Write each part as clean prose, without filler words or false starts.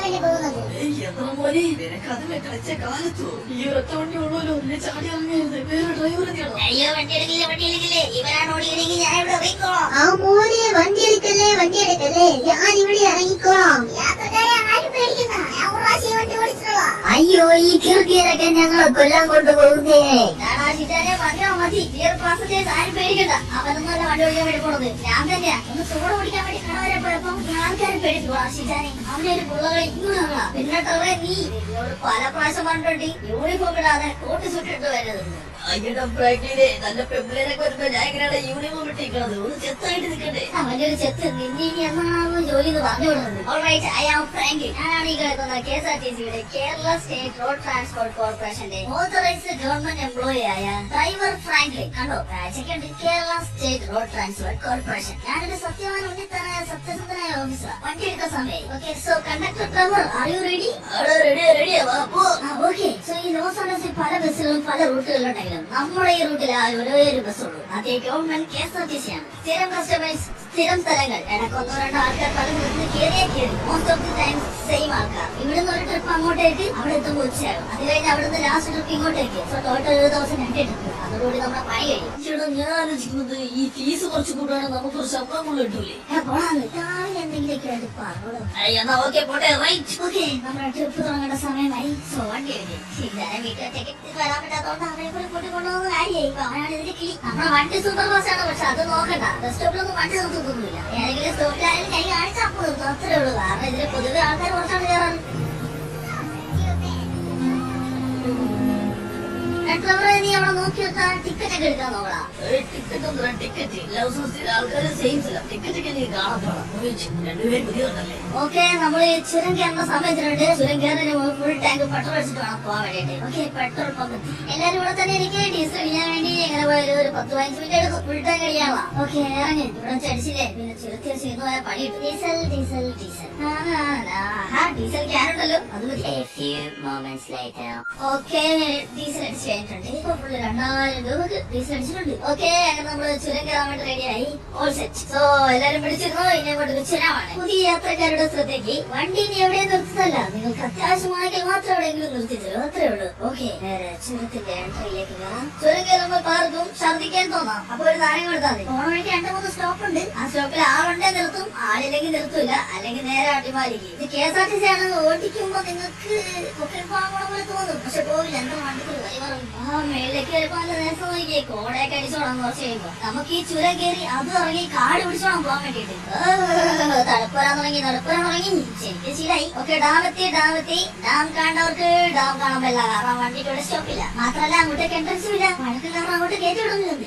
വേണ്ടി പോകുന്നത്. എന്താ മോനെ നിനക്ക് അതിനെ കളിച്ച കാലത്തോ ഈ ഒറ്റ വണ്ടി ഉള്ളല്ലോ എന്നെ ചാടി ഇറങ്ങിയത് വേറെ ഡ്രൈവർ അയ്യോ വണ്ടി എടുക്കില്ലേ ഇവരാണ് ഓടിയില്ലെങ്കിൽ ഞാൻ ഇവിടെ ഇറങ്ങിക്കോളാം. ആ മോനെ വണ്ടി എടുക്കല്ലേ ഞാൻ ഇവിടെ ഇറങ്ങിക്കോളാം. യാത്രക്കാരെ ആരും പേടിക്കണ്ട, ഞാൻ ഒരു പ്രാവശ്യം വണ്ടി ഓടിച്ചിട്ടുള്ള. അയ്യോ ഈ കിറുക്കിയതൊക്കെ ഞങ്ങളെ കൊല്ലാൻ കൊണ്ടുപോകുന്നേ. മതി പാസഞ്ചേഴ്സ് ആരും പേടിക്കണ്ട, അവനൊന്നുമല്ല വണ്ടി ഓടിക്കാൻ വേണ്ടി പോണത്, ഞാൻ തന്നെയാ. ഒന്ന് സോഡ ഓടിക്കാൻ വേണ്ടി കടവരെ പോയപ്പോ ആൾക്കാരെ പേടിച്ചു. ഷിജാനെ അവന്റെ ഒരു പുള്ളകളെ ഇങ്ങനെയാ. പിന്നെ നീ പല പ്രാവശ്യം പറഞ്ഞിട്ടുണ്ട് യൂണിഫോം ഇടാതെ കോട്ട് സുട്ടിട്ട് വരുന്നത്. അയ്യടാ ഫ്രാങ്കിലെ നല്ല പെമ്പിളേരൊക്കെ വരുമ്പോ ഞാൻ എങ്ങനെയാണ് യൂണിഫോം ഇട്ടിരിക്കണത്? ഒന്ന് ചെത്തായിട്ട് നിൽക്കണ്ടേ? അവന്റെ ഒരു ചെത്ത് നിന്നെ എന്നാണ് ജോലി എന്ന് പറഞ്ഞു വിടുന്നത്. ഞാനാണ് ഈ കേൾക്കുന്ന KSRTCയുടെ കേരള സ്റ്റേറ്റ് റോഡ് ട്രാൻസ്പോർട്ട് കോർപ്പറേഷന്റെ ഓതറൈസ്ഡ് ഗവൺമെന്റ് എംപ്ലോയി ആയ ഡ്രൈവർ ഫ്രാങ്ക്ലിൻ. കണ്ടോ രാജയ്ക്കുണ്ട് Kerala state road transport corporation. ഞാനൊരു സത്യവാൻ ഉണ്ണിത്തനായ സത്യസന്ധനായ ഓഫീസർ. വണ്ടി എടുക്കുന്ന സമയം. Okay so conductor driver are you ready? റെഡിയാ വാ. ഓക്കെ സോ ഈ ലോസ് ആൻഡേഴ്സിൽ പല ബസ്സുകളും പല റൂട്ടുകളിലുണ്ടെങ്കിലും നമ്മുടെ ഈ റൂട്ടിൽ ഒരേ ഒരു ബസ്സുള്ളൂ. അതേ ഗവൺമെന്റ് KSRTC ആണ്. സ്ഥിരം കസ്റ്റമേഴ്സ്, സ്ഥിരം സ്ഥലങ്ങൾ. ഇടയ്ക്കൊന്നോ രണ്ടോ ആൾക്കാർ പല നിന്ന് കയറി most of the time same ആൾക്കാർ. ഇവിടുന്ന് ഒരു ട്രിപ്പ് അങ്ങോട്ടേക്ക് അവിടെ എത്തുമ്പോൾ ഉച്ചയാകും. അത് കഴിഞ്ഞ് അവിടുന്ന് ലാസ്റ്റ് ട്രിപ്പ് ഇങ്ങോട്ടേക്ക്. So total 1,002 trip. അതോടുകൂടി നമ്മുടെ പണി കഴിയും. ഞാൻ ആലോചിക്കുന്നത് ഈ ഫീസ് കുറച്ച് കൂടാണ് നമുക്ക് ഒരു ശമ്പളം കൊണ്ട് കിട്ടൂലേ? എന്തെങ്കിലുമൊക്കെ ആയിട്ട് പറഞ്ഞോളൂ. എന്നാ ഓക്കെ പോട്ടെ. റൈറ്റ്. ഓക്കെ നമ്മുടെ ട്രിപ്പ് തുടങ്ങേണ്ട സമയമായി. സോ വണ്ടി വരാൻ പറ്റാത്തതുകൊണ്ട് അവനെ കൂടെ കൂട്ടിക്കൊണ്ടുപോകുന്ന കാര്യമായി. അവനാണ് ഇതിന്റെ കിളി. നമ്മുടെ വണ്ടി സൂപ്പർ ഫാസ്റ്റ് ആണ്, പക്ഷെ അത് നോക്കണ്ട. ബസ് സ്റ്റോപ്പിലൊന്നും വണ്ടി നിർത്തുന്നില്ല. ഏതെങ്കിലും സ്റ്റോപ്പിലായാലും കൈ കാണിച്ചാൽ പോകും. അത്രേ ഉള്ളൂ. കാരണം ഇതിന് പൊതുവെ ആൾക്കാർ കുറച്ചാണ് കയറാറ്. നീ അവിടെ നോക്കി വെക്കാൻ ടിക്കറ്റ് ഒക്കെ എടുക്കാൻ നോക്കടാ. ഓക്കെ നമ്മള് ചുരം കയറുന്ന സമയത്തിനുണ്ട്. ചുരം കയറുന്നതിന് ഫുൾ ടാങ്ക് പെട്രോൾ അടിച്ചിട്ട് വേണം പോകാൻ വേണ്ടിട്ട്. ഓക്കെ പെട്രോൾ പമ്പ് എല്ലാരും ഇവിടെ തന്നെ എനിക്ക് ഡീസൽ അടിക്കാൻ വേണ്ടി എങ്ങനെ പോയാലും ഒരു 10-15 മിനിറ്റ് എടുക്കും ഫുൾ ടാങ്ക് അടിക്കാനുള്ള. ഓക്കെ ഇറങ്ങി ഇവിടെ അടിച്ചില്ലേ, പിന്നെ ചുരത്തിൽ ചെയ്യുന്ന പോയാൽ പണി കിട്ടും. ഡീസൽ ഡീസൽ ക്യാനുണ്ടല്ലോ, അത് മതി. ഓക്കെ ഡീസൽ അടിച്ച് കഴിഞ്ഞിട്ടുണ്ട്. ഇപ്പൊ ഫുള്ള് 2000 രൂപക്ക് ഡീസൽ അടിച്ചിട്ടുണ്ട്. ഓക്കെ അങ്ങനെ നമ്മള് ചുരം കയറാൻ വേണ്ടി റെഡിയായി. All set. സോ എല്ലാരും പിടിച്ചിരുന്നു. ഇനി അങ്ങോട്ട് ചുരമാണ്. പുതിയ യാത്രക്കാരുടെ ശ്രദ്ധയ്ക്ക് വണ്ടി ഇനി എവിടെയും നിർത്തുന്നല്ല, നിങ്ങൾക്ക് അത്യാവശ്യമാണെങ്കിൽ മാത്രം എവിടെയെങ്കിലും നിർത്തിച്ചല്ലോ, അത്രേ ഉള്ളൂ. ഓക്കെ നേരെ ചുരത്തിന്റെ എൻട്രിയിലേക്ക് കയറാം. ചുരം കയറുമ്പോൾ പാർക്കും ഛർദിക്കാൻ തോന്നാം. അപ്പൊ ഒരു നാരങ്ങ കൊടുത്താൽ മതി. പോണ വഴിക്ക് 2-3 സ്റ്റോപ്പ് ഉണ്ട്. ആ സ്റ്റോപ്പിൽ ആളുണ്ടേ നിർത്തും, ആളില്ലെങ്കിൽ നിർത്തൂല, അല്ലെങ്കിൽ നേരെ അടിമാലിക്ക്. ഇത് KSRTC ആണെന്ന് ഓടിക്കുമ്പോ നിങ്ങൾക്ക് പോലെ തോന്നും, പക്ഷെ പോവില്ല. എന്താ വണ്ടിക്ക് മേളിലേക്ക് വരുമ്പോ നല്ല നേരത്തെ നോക്കിയേ കോടയൊക്കെ അടിച്ചോളാം. കുറച്ച് കഴിയുമ്പോ നമുക്ക് ഈ ചുരം കയറി അത് ഇറങ്ങി കാട് പിടിച്ചോളാം പോകാൻ വേണ്ടിട്ട്. തണുപ്പുരാൻ തുടങ്ങി ശരിക്കും ശീലായി. ഓക്കെ ഡാമെത്തി. ഡാം കാണുന്നവർക്ക് ഡാം കാണാൻ പറ്റില്ല, കാരണം വണ്ടിക്ക് ഇവിടെ സ്റ്റോപ്പില്ല. മാത്രല്ല അങ്ങോട്ടേക്ക് എൻട്രൻസും ഇല്ല. വഴക്ക് കാരണം അങ്ങോട്ട് കയറ്റി വിടുന്നുണ്ട്.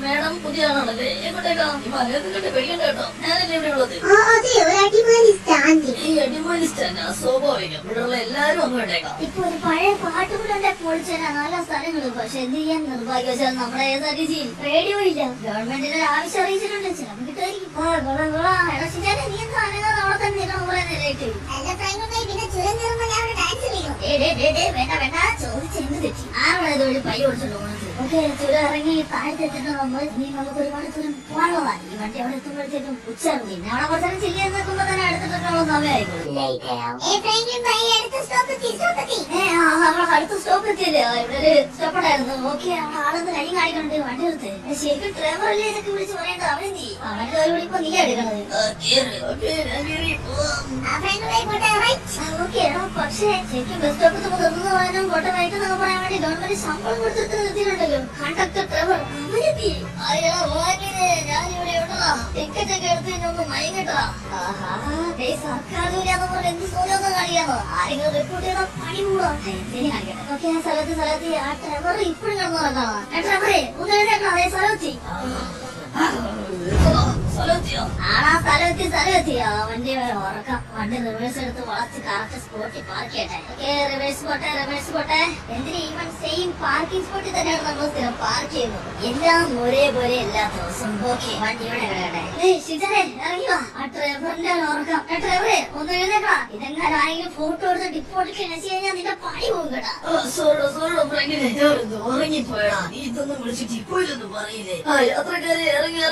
മേഡം പുതിയതാണല്ലേ? പേടിക്കണ്ട കേട്ടോ, ഞാനല്ലേ ഇവിടെ ഉള്ളത്. അടിമാലി സ്റ്റാൻഡ് സ്വാഭാവികം. ഇവിടെയുള്ള എല്ലാരും ഒന്ന് വേണ്ടേക്കാം. ഇപ്പൊ ഒരു പഴയ പാട്ടുകളുടെ പൊളിച്ചാൽ നല്ല സ്ഥലങ്ങള്. പക്ഷെ എന്ത് ചെയ്യാൻ, നിർഭാഗ്യവശാൽ നമ്മുടെ KSRTC റേഡിയോ ഇല്ല. ഗവൺമെന്റിന്റെ ആവശ്യം അറിയിച്ചിട്ടുണ്ട്, ചിലപ്പോൾ കിട്ടുമായിരിക്കും. നീ എന്താ അവിടെ തന്നെ വേണ്ട ചോദിച്ചെന്ത് തെറ്റി. ആരുടെ ഇതുവഴി പൈ കൊടുത്തിട്ട് പോണത്. ഓക്കെ ചുരം ഇറങ്ങി താഴത്തെത്തിട്ട് നമുക്ക് ഒരുപാട് ദൂരം പോകാനുള്ളതാണ്. ഈ വണ്ടി അവിടെ എത്തുമ്പോഴത്തേക്കും ഉച്ചയാകും. പിന്നെ അവിടെ കുറച്ചു ചില്ലിയാൻ നിൽക്കുമ്പോ തന്നെ അടുത്തിട്ടുള്ള സമയമായിക്കോളും. അടുത്ത സ്റ്റോപ്പ് എത്തിയല്ലേ, ഇവിടെ ഒരു സ്റ്റോപ്പ് ഉണ്ടായിരുന്നു. ഓക്കെ അവിടെ ആളൊന്ന് കൈ കാണിക്കണുണ്ട്, വണ്ടി നിർത്ത്. ശരിക്കും ഡ്രൈവറല്ലേ ഇതൊക്കെ വിളിച്ച് പറയേണ്ടത്? അവനെന്തി അവന്റെ ജോലി ഇപ്പൊ നീ എടുക്കണത്. പക്ഷേ ശരിക്കും ബസ് സ്റ്റോപ്പിൽ നിർത്തുന്ന പറയാനും കോട്ട വൈകുന്നൊക്കെ പറയാൻ വേണ്ടി ഗവൺമെന്റ് ശമ്പളം കൊടുത്തിട്ട് നിർത്തിയിട്ടുണ്ടല്ലോ. കണ്ടക്ടർ ഡ്രൈവർ ഞാനിവിടെ ടിക്കറ്റ് ഒക്കെ എടുത്ത് ഒന്ന് മയങ്ങട്ടാ. സർക്കാർ ജോലിയാന്ന് പറഞ്ഞ എന്ത് സൂര്യൊന്നും കാണിക്കാമോ? ആരെങ്കിലും റിപ്പോർട്ട് ചെയ്താൽ പണി കൂടാ. എന്തിനു കാണിക്കട്ടെ. ഓക്കെ ആ സ്ഥലത്ത് ആ ഡ്രൈവർ ഇപ്പോഴും കിടന്നു പറഞ്ഞാ ഡ്രൈവറെ ഒന്ന് എഴുതേക്കണം. അതേ സ്ഥലത്തി സ്ഥലമെത്തിയോ വണ്ടി ഉറക്കം. വണ്ടി റിവേഴ്സ് എടുത്ത് വളച്ച് കറക്റ്റ് സ്പോട്ടിൽ പാർക്ക് ചെയ്യട്ടെ. റിവേഴ്സ് പോട്ടെ. എന്തിനാ ഈവൻ സെയിം പാർക്കിംഗ് സ്പോട്ടിൽ തന്നെയാണ് നമ്മൾ സ്ഥിരം പാർക്ക് ചെയ്യുന്നത്. എല്ലാം ഒരേപോലെ എല്ലാ ദിവസവും. ഓക്കെ വണ്ടിയോടെ കിടക്കട്ടെ. ഇറങ്ങി വാ. ആ ഡ്രൈവറിന്റെ ഉറക്കം. ഡ്രൈവറെ ഒന്ന് എഴുന്നേക്കാ. ഇതെങ്ങാനും ആരെങ്കിലും ഫോട്ടോ എടുത്ത് ഡിപ്പോട്ട് വെച്ച് കഴിഞ്ഞാൽ നിന്റെ പണി പോകും കേട്ടാ. ഉറങ്ങിപ്പോയടാ. നീ ഇതൊന്നും വിളിച്ചിട്ട് ഇപ്പോഴൊന്നും പറയില്ലേ? യാത്രക്കാരെ ഇറങ്ങി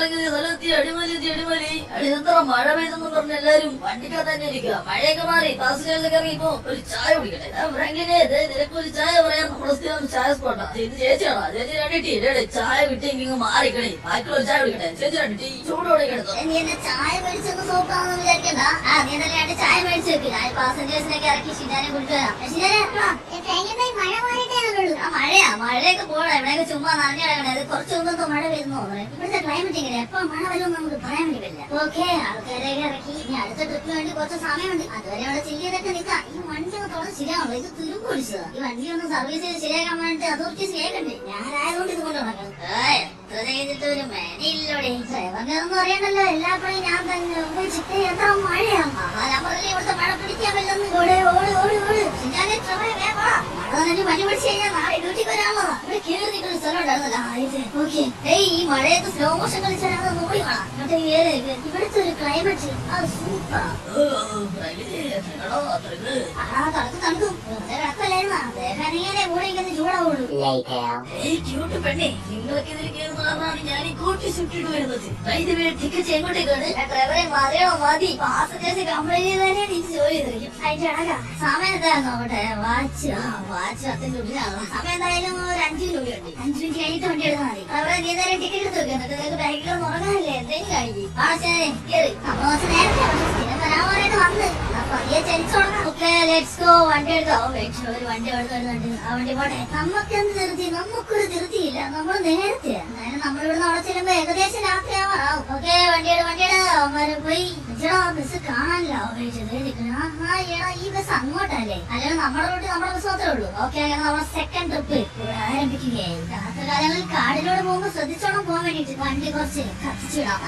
സ്ഥലത്തി അടിമാലി ചെടിമലി എത്ര മഴ പെയ്തെന്ന് പറഞ്ഞ എല്ലാരും വണ്ടിക്കകത്ത് തന്നെ ഇരിക്കുക. മഴയൊക്കെ മാറി പാസഞ്ചേഴ്സൊക്കെ ഇറങ്ങിയപ്പോ ഒരു ചായ കുടിക്കട്ടെ. ഫ്രാങ്ക്ലിനെ നിനക്ക് ഒരു ചായ പറയാൻ നമ്മുടെ സ്ഥിരം ചായ സ്പോട്ടാ. ഇത് ചേച്ചിയാണോ? ചേച്ചി രണ്ടിട്ടി ചായ കിട്ടിയെങ്കിൽ മാറിക്കണേ. ബാക്കിയുള്ള ചായ കുടിക്കട്ടെ. ചേച്ചി രണ്ടിട്ടി ചൂടോടെ കിടന്നു. നീ എന്നെ ചായ മേടിച്ചൊന്ന് സോപ്പാണെന്ന് വിചാരിക്കണ്ട. നീ എന്തായാലും രണ്ട് ചായ മേടിച്ചു വെക്ക്. ഞാൻ പാസഞ്ചേഴ്സിനൊക്കെ ഇറക്കി ഷിജാനെ കൊണ്ടുവരാം. മഴയാ, മഴയൊക്കെ പോടാ. ഇവിടെയൊക്കെ ചുമ്മാ നനഞ്ഞു കിടക്കണേ. അത് കുറച്ച് മുമ്പ് മഴ വരുന്നു. ഇവിടുത്തെ ക്ലൈമറ്റ് ഇങ്ങനെ എപ്പോ മഴ വരുമെന്ന് നമുക്ക് പറയാൻ വേണ്ടി പറ്റില്ല. ഓക്കെ, ആൾക്കാരെയൊക്കെ ഇറക്കി ഇനി അടുത്ത ട്രിപ്പിന് വേണ്ടി കുറച്ച് സമയമുണ്ട്. അതുവരെ അവിടെ ചില്ല് ചെയ്തൊക്കെ നിൽക്കാം. ഈ വണ്ടി ഒന്ന് തുറന്ന് ശരിയാണല്ലോ. ഇത് തുരുമ്പ് പിടിച്ചതാ. ഈ വണ്ടി ഒന്ന് സർവീസ് ചെയ്ത് ശരിയാക്കാൻ വേണ്ടി അതോറിറ്റീസ് കേൾക്കണ്ടേ? ഞാനായതുകൊണ്ട് ഇത് കൊണ്ട് നടക്കണം. എത്ര ചെയ്തിട്ട് ഒരു മേനയില്ലോടെ. ഡ്രൈവറിനൊന്നും അറിയണ്ടല്ലോ. എല്ലാ പണിയും ഞാൻ തന്നെ ഉപയോഗിച്ചിട്ട് എത്ര മഴയാണ്. ഞാൻ പറഞ്ഞില്ലേ ഇവിടുത്തെ മഴ പിടിക്കാൻ പറ്റില്ലെന്ന്. ഓട് ഓട് ഓട് ഓട്. ഞാൻ മഴ പിടിച്ചു കഴിഞ്ഞാൽ നാളെ ഡ്യൂട്ടിക്ക് വരാനുള്ളതാ. ഇവിടെ കീറി നിൽക്കുന്ന സ്ഥലം ഉണ്ടായിരുന്നല്ലോ. ഓക്കെ, ഈ മഴയത്ത് സ്ലോ മോഷൻ കളിച്ചാൽ അത് നോക്കി കാണാം. ഇവിടുത്തെ ഒരു ക്ലൈമറ്റ് അത് സൂപ്പർ. തണുക്കും കിടക്കല്ലായിരുന്ന ദേഹാനിങ്ങനെ കൂടെ ഇങ്ങനെ ചൂടാവുള്ളൂ. പെണ്ണെ, നിങ്ങളൊക്കെ ഞാൻ ഈ കോട്ടി സ്വിഫ്റ്റിട്ട് വരുന്നത്. ടിക്കറ്റ് എങ്ങോട്ടേക്കാണ്? ഡ്രൈവറെ മതിയോ മതി. പാസഞ്ചേഴ്സ് കംപ്ലൈന്റ് ചെയ്താലേ എനിക്ക് ജോലി ചെയ്തിരിക്കും. അതിന്റെ അടക്കം സമയം എന്തായിരുന്നു നോക്കട്ടെ. വാച്ച് 10 രൂപയാണ്. സമയം എന്തായാലും ഒരു 5 രൂപയുണ്ട്. 5 മിനിറ്റ് കഴിഞ്ഞിട്ട് വണ്ടി എടുത്താൽ മതി. അവിടെ നീ നേരം ടിക്കറ്റ് എടുത്ത് വെക്കുക. എന്നിട്ട് നിങ്ങൾക്ക് ബാഗിലൊന്നും ഉറങ്ങാനില്ലേ? എന്തെങ്കിലും കാണിക്കും. കേറി നമ്മൾ കുറച്ച് നേരത്തെ സ്ഥിരം വരാമായിട്ട് വന്ന് പതിയെ ചരിച്ചോളാം. Okay, let's go. വണ്ടി എടുക്കാം. ഒരു വണ്ടി എടുത്തുണ്ട്. ആ വണ്ടി പോട്ടെ. നമുക്കെന്ത് ധൃതി? നമുക്കൊരു ധൃതിയില്ല. നമ്മൾ നേരത്തെ അതായത് നമ്മളിവിടുന്ന് അവിടെ ചെല്ലുമ്പോ ഏകദേശം രാത്രിയാവാറാവും. ഓക്കെ, വണ്ടിയുടെ അവന്മാര് പോയി. ബസ് കാണാനില്ല. ഈ ബസ് അങ്ങോട്ടല്ലേ? അല്ലെങ്കിൽ നമ്മുടെ റൂട്ടിൽ നമ്മുടെ ബസ് മാത്രമേ ഉള്ളൂ. ഓക്കെ, നമ്മുടെ സെക്കൻഡ് ട്രിപ്പ് ആരംഭിക്കുകയായി. രാത്രികാലങ്ങളിൽ കാടിലൂടെ പോകുമ്പോ ശ്രദ്ധിച്ചോണം പോകാൻ വേണ്ടിട്ട്. വണ്ടി കുറച്ച് കത്തിച്ചിടാം.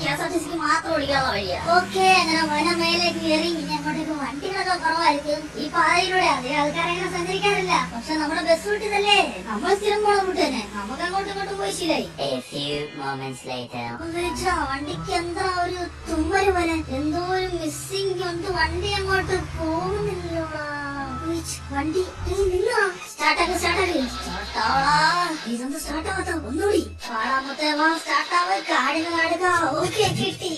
KSRTC മാത്രം ഓടിക്കാനുള്ള വഴിയാ. ഓക്കെ, അങ്ങനെ വന മേലേക്ക് കയറി. ഇനി അങ്ങോട്ടേക്ക് വണ്ടികളൊക്കെ കുറവായിരിക്കും. ഈ പാതയിലൂടെ അധികം ആൾക്കാരങ്ങനെ സഞ്ചരിക്കാറില്ല. പക്ഷെ നമ്മുടെ ബസ് റൂട്ടിതല്ലേ, നമ്മൾ സ്ഥിരം പോണ റൂട്ട് തന്നെ. നമുക്ക് അങ്ങോട്ടും ഇങ്ങോട്ടും പോയി ശീലായി. വണ്ടിക്ക് എന്താ ഒരു തുമ്മല് പോലെ, എന്തോ ഒരു മിസ്സിംഗ് ഉണ്ട്. വണ്ടി അങ്ങോട്ട് പോകുന്നില്ലോ. വണ്ടി ഒന്നുകൂടി കാടിന് നടുക. ഓക്കെ, കിട്ടി.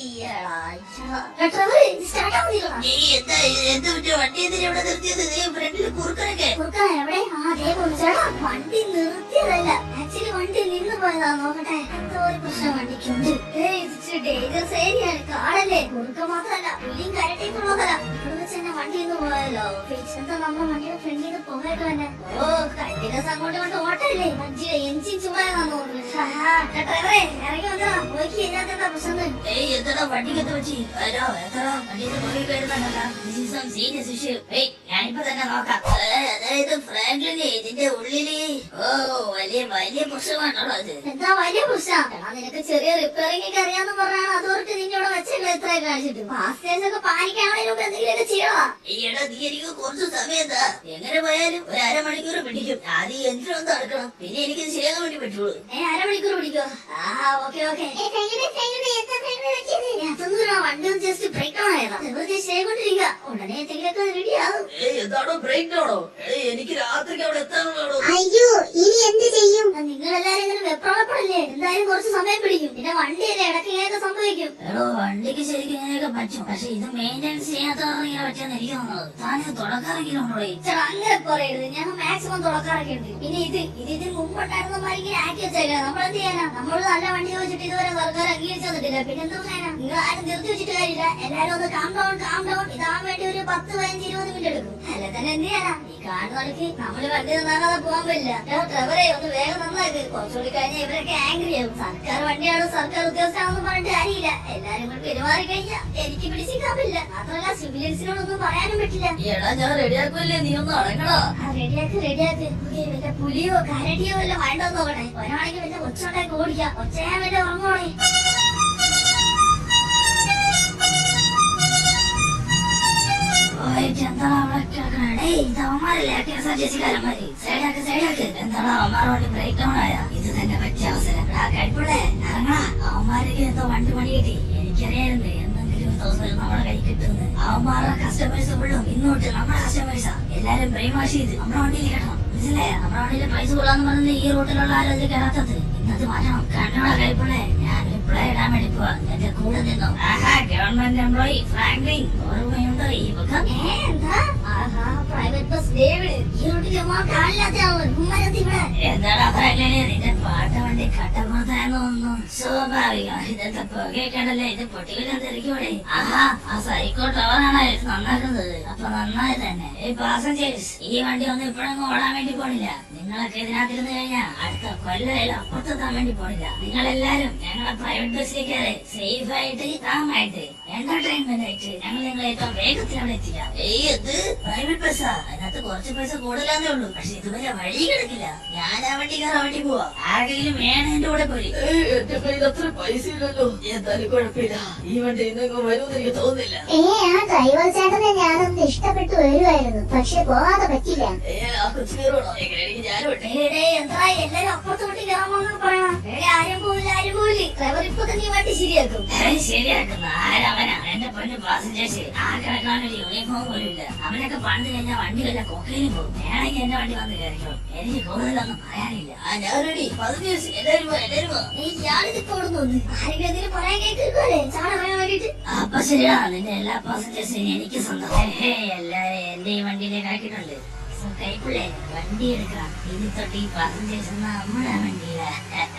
വണ്ടി നിർത്തിയതല്ല, ആക്ച്വലി വണ്ടി നിന്ന് പോയതാ. നോക്കട്ടെ, എന്തോ ഒരു പ്രശ്നം വണ്ടിക്കുണ്ട്. ഡേഞ്ചറസ് ഏരിയയാണ്. കാടല്ലേ, കുറുക്ക മാത്രല്ല പുലിയും കരട്ടിട്ടുള്ളതല്ല. ഇവിടെ വെച്ച് തന്നെ വണ്ടി നിന്ന് പോയല്ലോ. എന്താ നമ്മുടെ വണ്ടിയുടെ ഫ്രണ്ടിൽ നിന്ന് പോകേട്ടോ തന്നെ. ഓ, കണ്ടിന്യൂസ് അങ്ങോട്ട് കൊണ്ട് ഓട്ടല്ലേ. വണ്ടിയുടെ എഞ്ചിൻ ചൂടായതാന്ന് തോന്നുന്നു. ഡ്രൈവറെ ഇറങ്ങി വന്നോ. നോക്കി ഇതിനകത്തെന്താ പ്രശ്നം? വണ്ടിക്കത്ത് വെച്ച് ഞാനിപ്പോ തന്നെ നോക്കാം. അതായത് ഫ്രാങ്ക്ലിനെ ഇതിന്റെ ഉള്ളില് വലിയ പ്രശ്നമാണല്ലോ അത്. എന്താ വലിയ പ്രശ്നം? നിനക്ക് ചെറിയ റിപ്പയറിംഗ് ഒക്കെ അറിയാന്ന് പറഞ്ഞാണ് അതോറിറ്റി നിന്റെ ഇവിടെ വെച്ചേക്കളെ ഇത്രയും കാണിച്ചിട്ട്. പാസഞ്ചേഴ്സ് ഒക്കെ പാനിക്കാണെങ്കിൽ എന്തെങ്കിലുമൊക്കെ ചെയ്യണോ? ഈയിടെ നീ എനിക്ക് കുറച്ച് സമയം എന്താ? എങ്ങനെ പോയാലും ഒരു അരമണിക്കൂർ പിടിക്കും. ആദ്യം യന്ത്രം തടക്കണം, പിന്നെ എനിക്ക് ചെയ്യാൻ വേണ്ടി പറ്റുള്ളൂ. അരമണിക്കൂർ പിടിക്കോ? Okay okay. വണ്ടി ഒന്ന് ജസ്റ്റ് ബ്രേക്ക് ഡൗൺ ആയതാ. വെറുതെ ചെയ്തുകൊണ്ടിരിക്കുക. ഉടനെ എന്തെങ്കിലുമൊക്കെ റെഡിയാവും. എന്താണോ ബ്രേക്ക് ഡൗണോ? എനിക്ക് രാത്രിക്ക് അവിടെ എത്താനുള്ളൂ. അയ്യോ, ഇനി എന്ത് ചെയ്യും? നിങ്ങളെല്ലാരും ഇങ്ങനെ വെപ്രാളപ്പെടല്ലേ? എന്തായാലും കുറച്ച് സമയം പിടിക്കും. പിന്നെ വണ്ടിയല്ലേ, ഇടയ്ക്ക് ഇങ്ങനെയൊക്കെ സംഭവിക്കും. വണ്ടിക്ക് ശരിക്കും ഇങ്ങനെയൊക്കെ പറ്റും. പക്ഷെ ഇത് മെയിൻ്റെനൻസ് ചെയ്യാത്തവർക്ക് ഇങ്ങനെ പറ്റുമെന്ന് എനിക്ക് തോന്നുന്നത്. താനിത് തുടക്കാറെങ്കിലും ഉണ്ടോ? അങ്ങനെ പറയരുത്. ഞാൻ മാക്സിമം തുടക്കാറൊക്കെ ഉണ്ട്. പിന്നെ ഇതിന് മുമ്പുണ്ടായിരുന്ന ഇങ്ങനെ ആക്കി വെച്ചേക്കാം. നമ്മൾ എന്ത് ചെയ്യാനാ? നമ്മൾ നല്ല വണ്ടി ചോദിച്ചിട്ട് ഇതുവരെ സർക്കാർ അംഗീകരിച്ചു തന്നിട്ടില്ല. പിന്നെ എന്താ പറയാനാ? നിങ്ങൾ ആരും നിർത്തി വെച്ചിട്ട് കാര്യമില്ല. എല്ലാരും ഒന്ന് കാം ഡൗൺ. ഇതാൻ വേണ്ടി ഒരു 10, 15, 20 മിനിറ്റ് എടുക്കും. അല്ലെ തന്നെ എന്ത് ചെയ്യാനാ? ഈ കാണുന്നവർക്ക് നമ്മള് വണ്ടി നന്നാകാതെ പോകാൻ പറ്റില്ല. ഡ്രൈവറെ ഒന്ന് വേഗം നന്നാക്ക്. കുറച്ചുകൂടി കഴിഞ്ഞാൽ ഇവരൊക്കെ ആംഗ്രി ആവും. സർക്കാർ വണ്ടിയാണോ സർക്കാർ ഉദ്യോഗസ്ഥനാണെന്ന് പറഞ്ഞിട്ട് കാര്യമില്ല. എല്ലാരും കൂടി പെരുമാറി കഴിഞ്ഞാൽ എനിക്ക് പിടിച്ചിരിക്കാൻ പറ്റില്ല. മാത്രമല്ല സിവിലിയൻസിനോടൊന്നും പറയാനും പറ്റില്ല. ഞാൻ റെഡിയാക്കുമല്ലേ, നീ ഒന്ന് അടങ്ങണോ? റെഡിയാക്ക്. വല്ല പുലിയോ കരടിയോ വല്ല വേണ്ടോ നോക്കണേ. ഒരാണെങ്കിൽ വല്ല ഒച്ചോണ്ടാക്കി ഓടിക്കാം. ഒച്ചയാൻ വല്ല ഉറങ്ങോണേ. എന്താ അവിടെ കിടക്കണേ? ഇത് അവന്മാരല്ലേ KSRTC-കാരന്മാര്? സൈഡാക്ക്. എന്താണ് അവന്മാരോട് ബ്രേക്ക് ഡൗൺ ആയ? ഇത് തന്നെ പറ്റിയ അവസരം. കഴിപ്പിള്ളേ ഇറങ്ങണ. അവന്മാരൊക്കെ എന്തോ വണ്ടി പണി കിട്ടി. എനിക്കറിയായിരുന്നു എന്തെങ്കിലും ദിവസം നമ്മുടെ കൈ കിട്ടുന്നത്. അവന്മാരുടെ കസ്റ്റമേഴ്സ് ഫുള്ളും ഇങ്ങോട്ട് നമ്മുടെ കസ്റ്റമേഴ്സാ. എല്ലാരും ബ്രെയിൻ വാഷ് ചെയ്ത് നമ്മുടെ വണ്ടിയിൽ കയറണം. മനസ്സിലായ? നമ്മുടെ വണ്ടിയിലെ പൈസ കൊള്ളാന്ന് പറഞ്ഞില്ല ഈ റൂട്ടിലുള്ള ആരും അതിൽ കയറാത്തത്. ഇന്നത് മാറ്റണം. കണ്ണോടെ കഴിപ്പുള്ളേ ഞാൻ റിപ്ലൈ ഇടാൻ വേണ്ടി പോവാ. എന്റെ കൂടെ നിന്നോ. ആഹാ, ഗവൺമെന്റ് എംപ്ലോയി ഫ്രാങ്ക്ലിൻ ഓർമ്മയുണ്ടോ ഈ മുഖം? എന്താ? ആഹാ, പ്രൈവറ്റ് ബസ് ഡേവിഡ്. ഈ റൂട്ടിൽ കാണില്ലാത്തയാള് ഉമ്മരത്തി ഇവിടെ. എന്താടാ ഫ്രാങ്ക്ലിനെ, നിന്റെ പാട്ട വണ്ടി കട്ടപ്പുറത്തായെന്ന് തോന്നുന്നു. സ്വാഭാവികം. ഇതൊക്കെ പുകയൊക്കെയാണല്ലേ, ഇത് പൊട്ടികളെ തിരക്കോടെ. ആഹാ, ആ സൈക്കോ ടവറാണ് ഇത് നന്നാക്കുന്നത്. അപ്പൊ നന്നായി തന്നെ. ഈ പാസഞ്ചേഴ്സ്, ഈ വണ്ടി ഒന്നും ഇപ്പോഴൊന്നും ഓടാൻ വേണ്ടി പോണില്ല. നിങ്ങളൊക്കെ ഇതിനകത്തിരുന്ന് കഴിഞ്ഞാൽ അടുത്ത കൊല്ലം അപ്പുറത്തെത്താൻ വേണ്ടി പോണില്ല. നിങ്ങളെല്ലാരും ഞങ്ങളെ പ്രൈവറ്റ് ബസ്സിൽ കയറി സേഫ് ആയിട്ട് കാമായിട്ട് എന്റർടൈൻമെന്റ് ആയിട്ട് ഞങ്ങൾ നിങ്ങളെ ഏറ്റവും വേഗത്തിൽ അവിടെ എത്തിക്കാം. എന്ത് പ്രൈവറ്റ് ബസ്സാ? അതിനകത്ത് കുറച്ച് പൈസ കൂടുതലാന്നേ ഉള്ളൂ. പക്ഷെ ഇതുവരെ വഴി കിടക്കില്ല. ഞാൻ ആ വണ്ടി കയറാൻ വേണ്ടി പോവാ. ആരെങ്കിലും വേണം എന്റെ കൂടെ പോയി. എന്റെ കയ്യിൽ അത്ര പൈസ ഇല്ലല്ലോ. എന്തായാലും കുഴപ്പമില്ല, ഈ വണ്ടി ഇന്നൊക്കെ വരുമെന്ന് എനിക്ക് തോന്നുന്നില്ല. ആ ഡ്രൈവർ ചേട്ടനെ ഞാനൊന്ന് ഇഷ്ടപ്പെട്ടു വരുമായിരുന്നു, പക്ഷെ പോവാതെ പറ്റില്ല. ആ കൊച്ചു കയറണോ? എങ്ങനെയാണെങ്കിൽ ഞാനും ഉണ്ട്. എന്താ എല്ലാരും അപ്പുറത്ത് വണ്ടി കയറാമെന്ന് പറയണം. ആരും പോവില്ല, ആരും പോവില്ല. ഡ്രൈവർ ഇപ്പൊ തന്നെ ഈ വണ്ടി ശരിയാക്കും. ശരിയാക്കുന്ന ആരവനാ? എന്റെ പൊന്ന് പാസഞ്ചേഴ്സ്, ആ കിടക്കാനൊരു യൂണിഫോം പോലും ഇല്ല. അവനൊക്കെ പണ്ട് കഴിഞ്ഞാൽ വണ്ടി വല്ല കൊക്കയിലും പോകും. വേണമെങ്കിൽ എന്റെ വണ്ടി വന്ന് കയറിക്കോ. എനിക്ക് കൂടുതലൊന്നും പറയാനില്ല. ഞാൻ റെഡി. പാസഞ്ചേഴ്സ് എല്ലാരും ഇയാളിതിപ്പോ ആരെങ്കിലും എന്തെങ്കിലും പറയാൻ കേൾക്കുമല്ലേ ചാട പറയാൻ വേണ്ടിട്ട്? അപ്പൊ ശരിയാ, നിന്റെ എല്ലാ പാസഞ്ചേഴ്സിനും എനിക്ക് സ്വന്തം. എല്ലാരും എന്റെ ഈ വണ്ടിയിലേക്ക് ആക്കിയിട്ടുണ്ട്. കൈപ്പിള്ളേ, വണ്ടി എടുക്കാം. ഇനി തൊട്ട് ഈ പാസഞ്ചേഴ്സ് നമ്മുടെ വണ്ടിയില.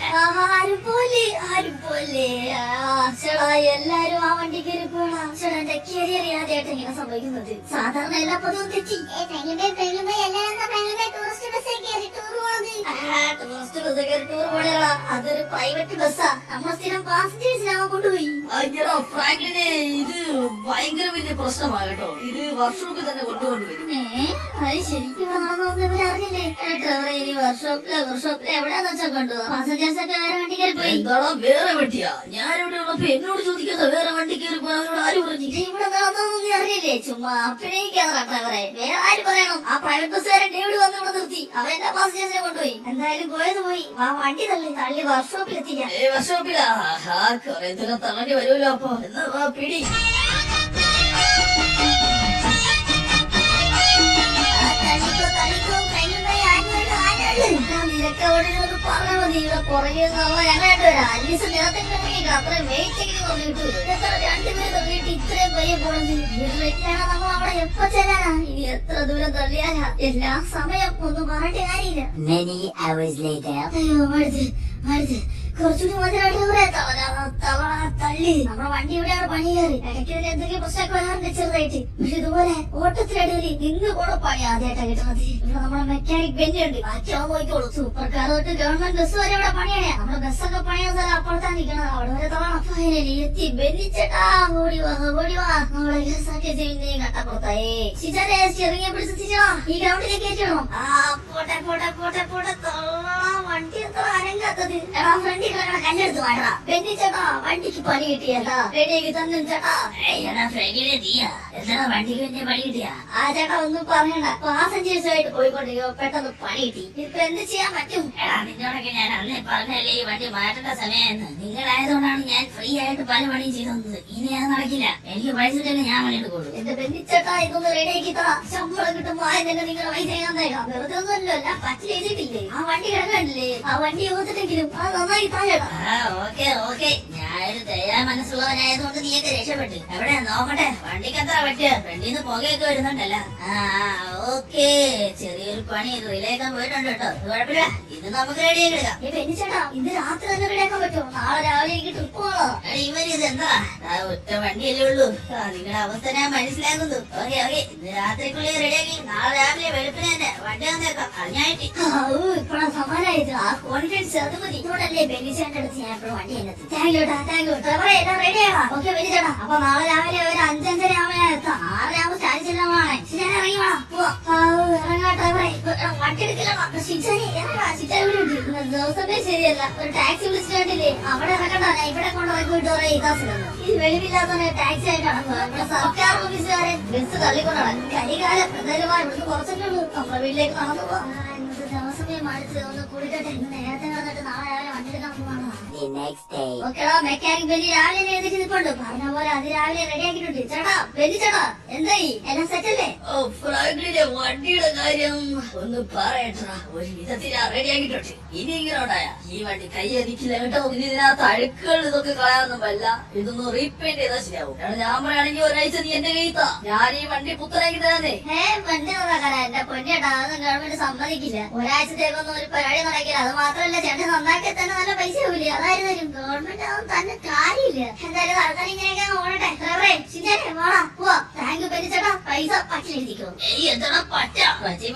ആരും പോലെ എല്ലാരും ആ വണ്ടി കയറി പോണ. ചേട്ടാ, എന്റെ കരിയർ ആദ്യമായിട്ട് ഇങ്ങനെ സംഭവിക്കുന്നത്. സാധാരണ എല്ലാ പദവും തെറ്റി. അതൊരു പ്രൈവറ്റ് ബസ്സാ. നമ്മൾ സ്ഥിരം പാസഞ്ചേഴ്സിനാവാൻ കൊണ്ടുപോയി. ഇത് ഭയങ്കര വലിയ പ്രശ്നമാണ് കേട്ടോ. ഇത് വർഷമൊക്കെ തന്നെ കൊണ്ടുകൊണ്ടുവരും. അത് ശരിക്കും നടന്നോന്ന് അറിഞ്ഞില്ലേ? ഡ്രൈവറെ ഇനി വർക്ക്ഷോപ്പിലെ എവിടെയാന്ന് വെച്ചാൽ കൊണ്ടുപോകാം. പാസഞ്ചേഴ്സ് ഒക്കെ വേറെ വണ്ടി കയറി പോയി. എന്താണോ വേറെ വണ്ടിയാ? ഞാൻ ഇവിടെ ഉള്ളപ്പോ എന്നോട് ചോദിക്കാതെ വേറെ വണ്ടി കയറി പോയാൽ ആര് പറഞ്ഞു? ഇവിടെ നടന്നോന്ന് അറിഞ്ഞില്ലേ? ചുമ്മാ അഭിനയിക്കാതെ ഡ്രൈവറെ. വേറെ ആര് പറയണം? ആ പ്രൈവറ്റ് ബസ്സുകാരൻ ഡേവിഡ് വന്ന് ഇവിടെ നിർത്തി. അവൻ എന്റെ പാസഞ്ചേഴ്സിനെ കൊണ്ടുപോയി. എന്തായാലും പോയത് പോയി. ആ വണ്ടി തള്ളി വർക്ക്ഷോപ്പിൽ എത്തിക്കാം. വർക്ക്ഷോപ്പിലാ? കൊറേ ദൂരം തള്ളി വരുമല്ലോ. അപ്പൊ എന്നാ പിടി. പറഞ്ഞാൽ മതി. ഇവിടെ പുറകെ ഞങ്ങളായിട്ട് വരാം. അലീസ് നിറത്തിട്ട് അത്രയും വെയിറ്റെങ്കിലും കൊണ്ടിട്ടു. രണ്ടുപേരും തള്ളിയിട്ട് ഇത്രയും പയ്യെ പോണത്. വീട്ടിലേക്കാണ് നമ്മൾ അവിടെ എപ്പോ ചെല്ലാനാ? ഇനി എത്ര ദൂരം തള്ളിയാലാ? എല്ലാ സമയം ഒന്നും പറഞ്ഞിട്ട് കാര്യമില്ല. അയ്യോ, മടുത്ത് കുറച്ചുകൂടി മതിയായിട്ട് തള്ളി. നമ്മുടെ വണ്ടി ഇവിടെയാണ് പണി കയറി. ഇടയ്ക്ക് എന്തെങ്കിലും പ്രശ്നമൊക്കെ വരാറുണ്ട് ചെറുതായിട്ട്. പക്ഷെ ഇതുപോലെ ഓട്ടത്തിനിടയിൽ നിന്ന് കൂടെ പണി ആദ്യമായിട്ടാ കിട്ടുന്നത്. ഇവിടെ നമ്മുടെ മെക്കാനിക് ബെഞ്ച് ഉണ്ട്. ബാക്കിയാവും പോയിക്കോളൂ. സൂപ്പർ കാർ തൊട്ട് ഗവൺമെന്റ് ബസ് വരെ ഇവിടെ പണിയാണ്. നമ്മുടെ ബസ്സൊക്കെ പണിയാൻ സ്ഥലം അപ്പുറത്താണ് നിൽക്കുന്നത്. അവിടെ വരെ തള്ളണം. ഫൈനലി എത്തി. ബെന്നിച്ചേട്ടാ, ഓടി വാ. നമ്മളെ പിന്നെ കട്ടപ്പുറത്തായേ. ചിച്ചാരെ ചെറിയ പിടിച്ചോ ഈ ഗ്രൗണ്ടിലേക്ക് കയറ്റണം. പോട്ടെ തള്ളാം. വണ്ടി എത്ര അനങ്ങാത്തത്. ഫ്രണ്ട് കല്ലെടുത്ത് വാടാ. ബെന്നിച്ചേട്ടാ, വണ്ടിക്ക് പണി കിട്ടിയതാ. റെഡിയാക്കി തന്നെ ചേട്ടാ. വണ്ടിക്ക് വലിയ പണി കിട്ടിയാ? ആ ചേട്ടാ ഒന്നും പറയണ്ട. പാസഞ്ചേഴ്സുമായിട്ട് പോയിക്കൊണ്ടിരിക്കോ, പെട്ടെന്ന് പണി കിട്ടി. ഇപ്പൊ എന്ത് ചെയ്യാൻ പറ്റും? നിന്നോടൊക്കെ ഞാൻ അന്നേ പറഞ്ഞല്ലേ ഈ വണ്ടി മാറ്റേണ്ട സമയമെന്ന്. നിങ്ങളായതുകൊണ്ടാണ് ഞാൻ ഫ്രീ ആയിട്ട് പല പണിയും ചെയ്തത്. ഇനി അത് നടക്കില്ല. എനിക്ക് പൈസ കിട്ടിയാൽ ഞാൻ പണിയിട്ട് കൊടുക്കും. എന്റെ ബെന്നിച്ചേട്ടാ, ഇതൊന്ന് റെഡിയാക്കി താ. ശമ്പളം കിട്ടുമ്പോ ആദ്യം തന്നെ നിങ്ങൾ പൈസ തന്നേക്കാം. വെറുതെ ഒന്നുമല്ലോ, പറ്റില്ല ചെയ്തിട്ടില്ലേ? ആ വണ്ടി കിടക്കണ്ടില്ലേ? ആ വണ്ടി യോജിട്ടെങ്കിലും അത് നന്നായി താ ചേട്ടാ. ഓക്കെ ഞാനൊരു ദയാ മനസ്സുള്ളവനായതുകൊണ്ട് നീയൊക്കെ രക്ഷപ്പെട്ടു. എവിടെ നോക്കട്ടെ, വണ്ടിക്ക് എത്ര പറ്റുക? ഫ്രണ്ടിന്ന് പുകയൊക്കെ വരുന്നുണ്ടല്ലോ. ഓക്കെ, ചെറിയൊരു പണി റിലേക്കാൻ പോയിട്ടുണ്ട് കേട്ടോ. കുഴപ്പമില്ല, ഇത് നമുക്ക് റെഡിയാക്കി എടുക്കാം. ബെന്നിച്ചേട്ടാ, ഇന്ന് രാത്രി തന്നെ റെഡിയാക്കാൻ പറ്റുമോ? നാളെ രാവിലെ എനിക്ക് ട്രിപ്പ് പോകണോ? ഇവരിത് എന്താ ഒറ്റ വണ്ടിയല്ലേ ഉള്ളൂ. നിങ്ങളുടെ അവസ്ഥ ഞാൻ മനസ്സിലാക്കുന്നു. ഓക്കെ ഇന്ന് രാത്രിക്കുള്ളിൽ റെഡിയാക്കി നാളെ രാവിലെ വെളുപ്പിന് തന്നെ വണ്ടി വന്നേക്കാം. അറിഞ്ഞായിട്ട് ഇപ്പഴാ സമാനായത്. ആ കോൺഫിഡൻസ് അത് മതി. ഇതോടല്ലേ ബെന്നിച്ചേട്ടന്റെ അടുത്ത് ഞാൻ എപ്പോഴും വണ്ടി എന്നത്. Thank you. എല്ലാം റെഡിയാകാം. ഓക്കെ ബെന്നിച്ചേട്ടാ, അപ്പൊ നാളെ രാവിലെ ഒരു 5:30 ആവുമ്പോ എത്താം. 6 ആവുമ്പോ സ്റ്റാൻഡിലാണ്. ഞാൻ ഇറങ്ങി വേണം ഇറങ്ങാട്ടെ. വണ്ടി എടുക്കില്ല. ദിവസമേ ശരിയല്ല. ഒരു ടാക്സി വിളിച്ചിട്ടില്ലേ? അവിടെ ഇറക്കണ്ട, ഞാൻ ഇവിടെ കൊണ്ടിറക്കിട്ട് ഇത് വെളിവില്ലാത്ത ടാക്സി ആയിട്ടാണ്. നമ്മുടെ സർക്കാർ ഓഫീസുകാരെ ബസ് തള്ളിക്കൊണ്ടാണ്. കരികാലം എന്തായാലും ഇവിടുന്ന് കുറച്ചല്ലേ ഉള്ളൂ. നമ്മുടെ വീട്ടിലേക്ക് നടന്നു പോവാം. ദിവസമേ മടുത്ത് ഒന്ന് കുടിക്കട്ടെ. ഇന്ന് നേരത്തെ നടന്നിട്ട് നാളെ രാവിലെ വണ്ടി എടുക്കാൻ പോവാണ്. The next day. ഓക്കേടാ, മെക്കാനിക് ബെന്നി രാവിലെ എഴുതിട്ട് നിൽപ്പുണ്ട്. പറഞ്ഞ പോലെ അത് രാവിലെ റെഡി ആക്കിയിട്ടുണ്ട്. ചേട്ടാ ബെന്നി ചേട്ടാ, എന്തായി? എല്ലാം സെറ്റ് അല്ലേ? ഓ ഫ്രാങ്ക്ലിന്റെ വണ്ടിയുടെ കാര്യം ഒന്ന് പറയട്ടാ. ഒരു വിധത്തിലാ റെഡിയാക്കിട്ടുണ്ട്. ഇനി ഇങ്ങനെ ഉണ്ടായ ഈ വണ്ടി കൈയടിക്കില്ല കേട്ടോ. ഇനി ഇതിനകത്ത് അഴുക്കുകൾ ഇതൊക്കെ കളയാനൊന്നും പറ്റില്ല. ഇതൊന്ന് റീപെയിന്റ് ചെയ്താൽ ശരിയാവും. ഞാൻ പറയുകയാണെങ്കിൽ ഒരാഴ്ച നീ എന്റെ കയ്യിത്താ, ഞാൻ ഈ വണ്ടി പുത്തനാക്കി തരാന്നേ. വണ്ടി നന്നാക്കാനാ? എന്റെ പൊന്നേട്ടാ, അതൊന്നും ഗവൺമെന്റ് സമ്മതിക്കില്ല. ഒരാഴ്ചത്തേക്കൊന്നും ഒരു പരിപാടി നടക്കില്ല. അത് മാത്രമല്ല, ചേട്ടൻ നന്നാക്കി തന്നെ നല്ല പൈസ ആവില്ലേ? അതായിരുന്നു തരും. ഗവൺമെന്റ് അതൊന്നും തന്നെ കാര്യമില്ല. എന്തായാലും ആൾക്കാർ ഇങ്ങനെയൊക്കെ ഓടട്ടെ. താങ്ക് യു ബെന്നി ചേട്ടാ. പൈസ പറ്റിലെഴുതിക്കോ. എന്താ